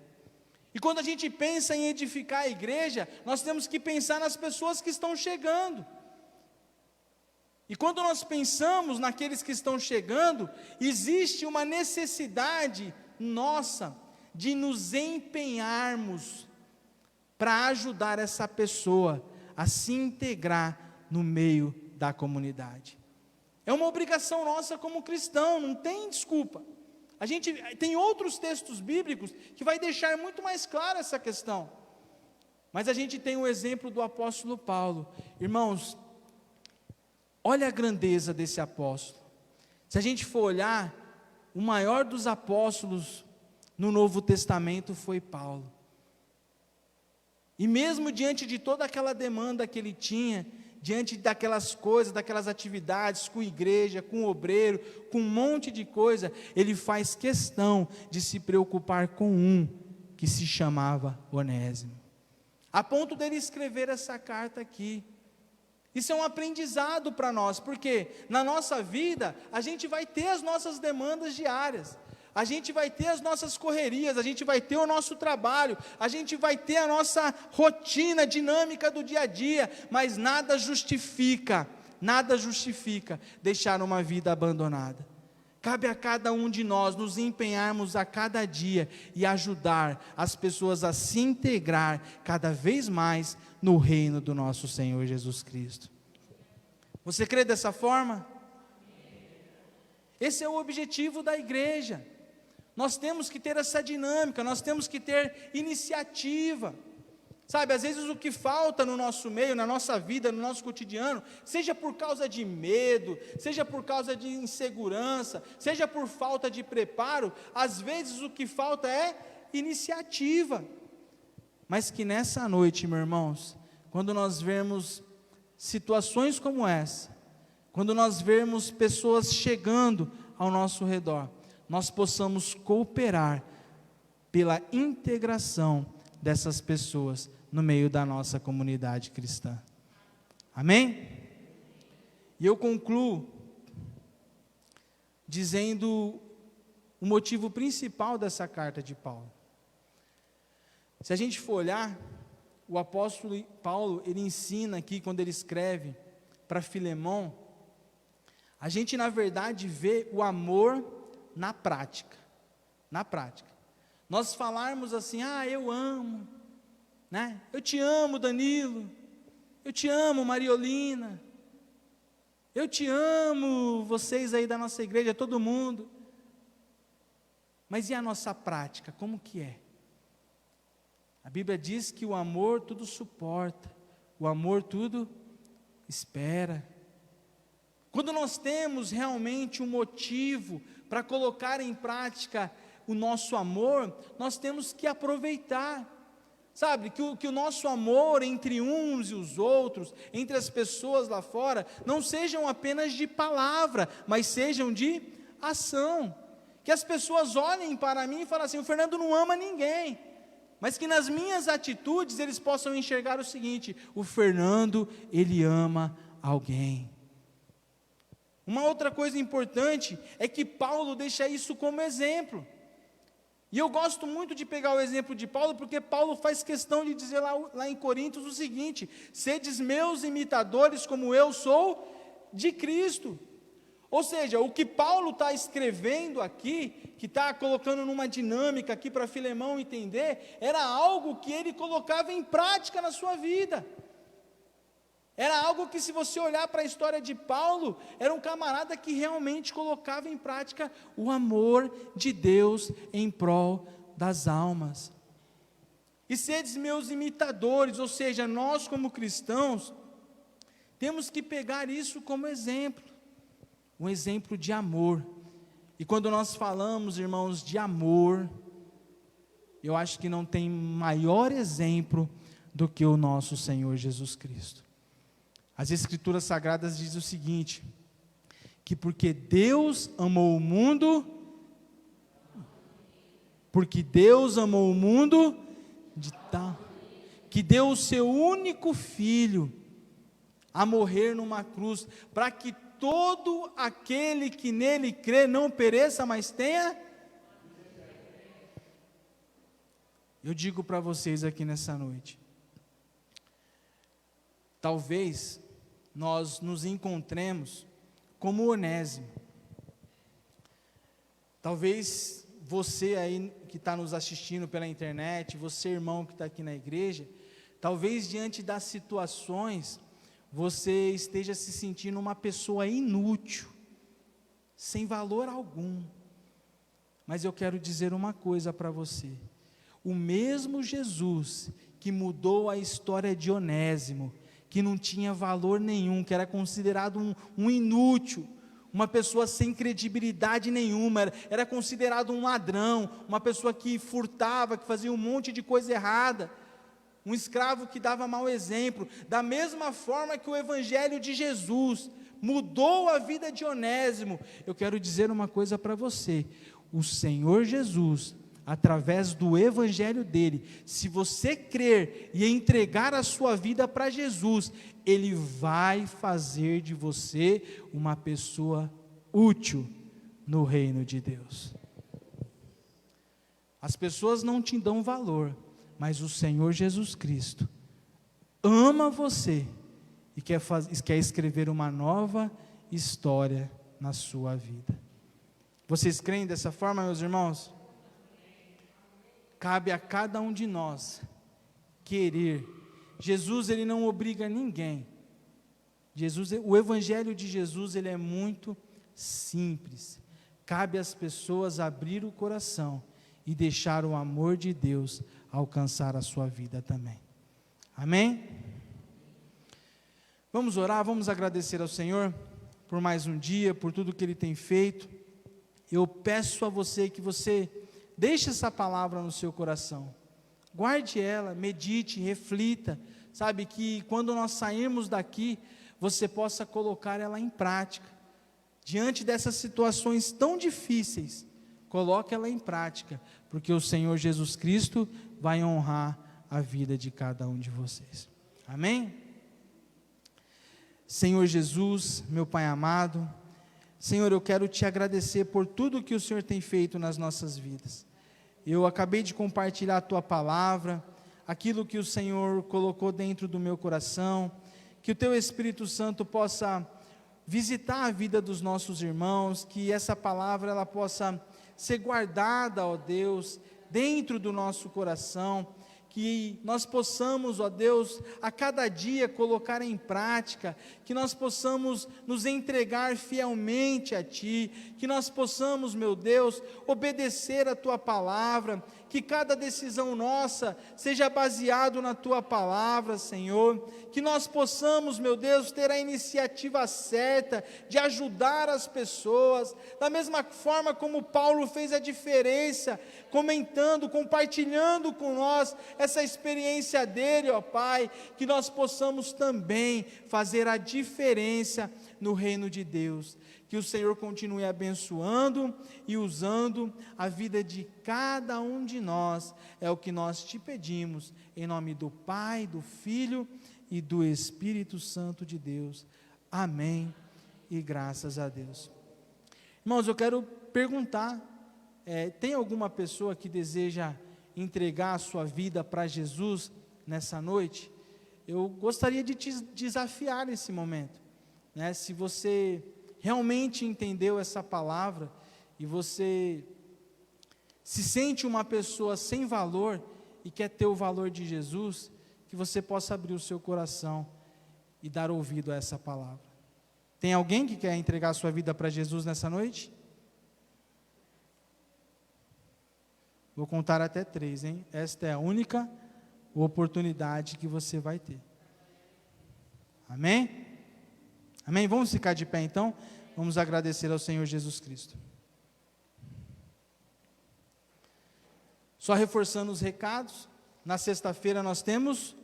E quando a gente pensa em edificar a igreja, nós temos que pensar nas pessoas que estão chegando. E quando nós pensamos naqueles que estão chegando, existe uma necessidade nossa de nos empenharmos para ajudar essa pessoa a se integrar no meio da comunidade. É uma obrigação nossa como cristão, não tem desculpa. A gente tem outros textos bíblicos que vai deixar muito mais clara essa questão. Mas a gente tem o exemplo do apóstolo Paulo. Irmãos, olha a grandeza desse apóstolo. Se a gente for olhar, o maior dos apóstolos no Novo Testamento foi Paulo. E mesmo diante de toda aquela demanda que ele tinha, diante daquelas coisas, daquelas atividades, com igreja, com obreiro, com um monte de coisa, ele faz questão de se preocupar com um que se chamava Onésimo, a ponto dele escrever essa carta aqui. Isso é um aprendizado para nós, porque na nossa vida, a gente vai ter as nossas demandas diárias, a gente vai ter as nossas correrias, a gente vai ter o nosso trabalho, a gente vai ter a nossa rotina dinâmica do dia a dia, mas nada justifica deixar uma vida abandonada. Cabe a cada um de nós nos empenharmos a cada dia e ajudar as pessoas a se integrar cada vez mais no reino do nosso Senhor Jesus Cristo. Você crê dessa forma? Esse é o objetivo da igreja. Nós temos que ter essa dinâmica, nós temos que ter iniciativa. Sabe, às vezes o que falta no nosso meio, na nossa vida, no nosso cotidiano, seja por causa de medo, seja por causa de insegurança, seja por falta de preparo, às vezes o que falta é iniciativa. Mas que nessa noite, meus irmãos, quando nós vemos situações como essa, quando nós vemos pessoas chegando ao nosso redor, nós possamos cooperar pela integração dessas pessoas no meio da nossa comunidade cristã. Amém? E eu concluo dizendo o motivo principal dessa carta de Paulo. Se a gente for olhar, o apóstolo Paulo, ele ensina aqui, quando ele escreve para Filemão, a gente na verdade vê o amor na prática. Nós falarmos assim, eu amo, né? Eu te amo, Danilo, eu te amo, Mariolina, eu te amo, vocês aí da nossa igreja, todo mundo. Mas e a nossa prática, como que é? A Bíblia diz que o amor tudo suporta, o amor tudo espera. Quando nós temos realmente um motivo para colocar em prática o nosso amor, nós temos que aproveitar, sabe, que o nosso amor entre uns e os outros, entre as pessoas lá fora, não sejam apenas de palavra, mas sejam de ação, que as pessoas olhem para mim e falem assim, o Fernando não ama ninguém, mas que nas minhas atitudes eles possam enxergar o seguinte, o Fernando, ele ama alguém. Uma outra coisa importante é que Paulo deixa isso como exemplo. E eu gosto muito de pegar o exemplo de Paulo, porque Paulo faz questão de dizer lá em Coríntios o seguinte: sedes meus imitadores como eu sou de Cristo. Ou seja, o que Paulo está escrevendo aqui, que está colocando numa dinâmica aqui para Filemão entender, era algo que ele colocava em prática na sua vida. Era algo que, se você olhar para a história de Paulo, era um camarada que realmente colocava em prática o amor de Deus em prol das almas. E sedes meus imitadores, ou seja, nós como cristãos, temos que pegar isso como exemplo, um exemplo de amor. E quando nós falamos, irmãos, de amor, eu acho que não tem maior exemplo do que o nosso Senhor Jesus Cristo. As Escrituras Sagradas dizem o seguinte, que porque Deus amou o mundo de tal, que deu o seu único filho a morrer numa cruz, para que todo aquele que nele crê não pereça, mas tenha. Eu digo para vocês aqui nessa noite, talvez nós nos encontremos como Onésimo. Talvez você aí que está nos assistindo pela internet, você irmão que está aqui na igreja, talvez diante das situações, você esteja se sentindo uma pessoa inútil, sem valor algum. Mas eu quero dizer uma coisa para você: o mesmo Jesus que mudou a história de Onésimo, que não tinha valor nenhum, que era considerado um inútil, uma pessoa sem credibilidade nenhuma, era considerado um ladrão, uma pessoa que furtava, que fazia um monte de coisa errada, um escravo que dava mau exemplo. Da mesma forma que o evangelho de Jesus mudou a vida de Onésimo, eu quero dizer uma coisa para você: o Senhor Jesus, através do evangelho dele, se você crer e entregar a sua vida para Jesus, ele vai fazer de você uma pessoa útil no reino de Deus. As pessoas não te dão valor, mas o Senhor Jesus Cristo ama você e quer escrever uma nova história na sua vida. Vocês creem dessa forma, meus irmãos? Cabe a cada um de nós querer. Jesus, ele não obriga ninguém. O evangelho de Jesus, ele é muito simples. Cabe às pessoas abrir o coração e deixar o amor de Deus alcançar a sua vida também. Amém? Vamos orar, vamos agradecer ao Senhor por mais um dia, por tudo que Ele tem feito. Eu peço a você que você deixe essa palavra no seu coração, guarde ela, medite, reflita, sabe, que quando nós sairmos daqui, você possa colocar ela em prática. Diante dessas situações tão difíceis, coloque ela em prática, porque o Senhor Jesus Cristo vai honrar a vida de cada um de vocês. Amém? Senhor Jesus, meu Pai amado, Senhor, eu quero te agradecer por tudo que o Senhor tem feito nas nossas vidas. Eu acabei de compartilhar a Tua palavra, aquilo que o Senhor colocou dentro do meu coração, que o Teu Espírito Santo possa visitar a vida dos nossos irmãos, que essa palavra ela possa ser guardada, ó Deus, dentro do nosso coração, que nós possamos, ó Deus, a cada dia colocar em prática, que nós possamos nos entregar fielmente a Ti, que nós possamos, meu Deus, obedecer a Tua palavra, que cada decisão nossa seja baseado na Tua palavra, Senhor, que nós possamos, meu Deus, ter a iniciativa certa de ajudar as pessoas, da mesma forma como Paulo fez a diferença, comentando, compartilhando com nós essa experiência dele, ó Pai, que nós possamos também fazer a diferença no reino de Deus. Que o Senhor continue abençoando e usando a vida de cada um de nós, é o que nós te pedimos, em nome do Pai, do Filho e do Espírito Santo de Deus. Amém e graças a Deus. Irmãos, eu quero perguntar, tem alguma pessoa que deseja entregar a sua vida para Jesus nessa noite? Eu gostaria de te desafiar nesse momento, né? Se você realmente entendeu essa palavra e você se sente uma pessoa sem valor e quer ter o valor de Jesus, que você possa abrir o seu coração e dar ouvido a essa palavra. Tem alguém que quer entregar a sua vida para Jesus nessa noite? Vou contar até 3, hein? Esta é a única oportunidade que você vai ter. Amém? Amém? Vamos ficar de pé então? Vamos agradecer ao Senhor Jesus Cristo. Só reforçando os recados, na sexta-feira nós temos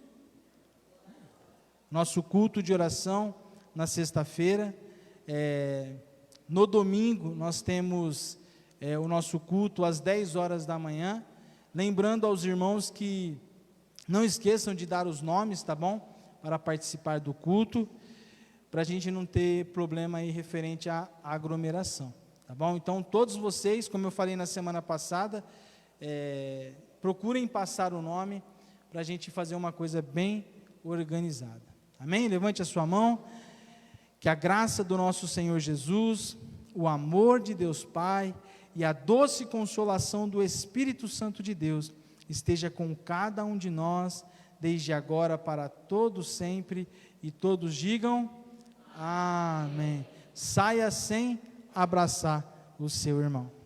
nosso culto de oração, na sexta-feira. No domingo nós temos o nosso culto às 10 horas da manhã. Lembrando aos irmãos que não esqueçam de dar os nomes, tá bom? Para participar do culto, para a gente não ter problema aí referente à aglomeração, tá bom? Então todos vocês, como eu falei na semana passada, procurem passar o nome, para a gente fazer uma coisa bem organizada, amém? Levante a sua mão, que a graça do nosso Senhor Jesus, o amor de Deus Pai e a doce consolação do Espírito Santo de Deus esteja com cada um de nós, desde agora para todos sempre, e todos digam amém. Saia sem abraçar o seu irmão.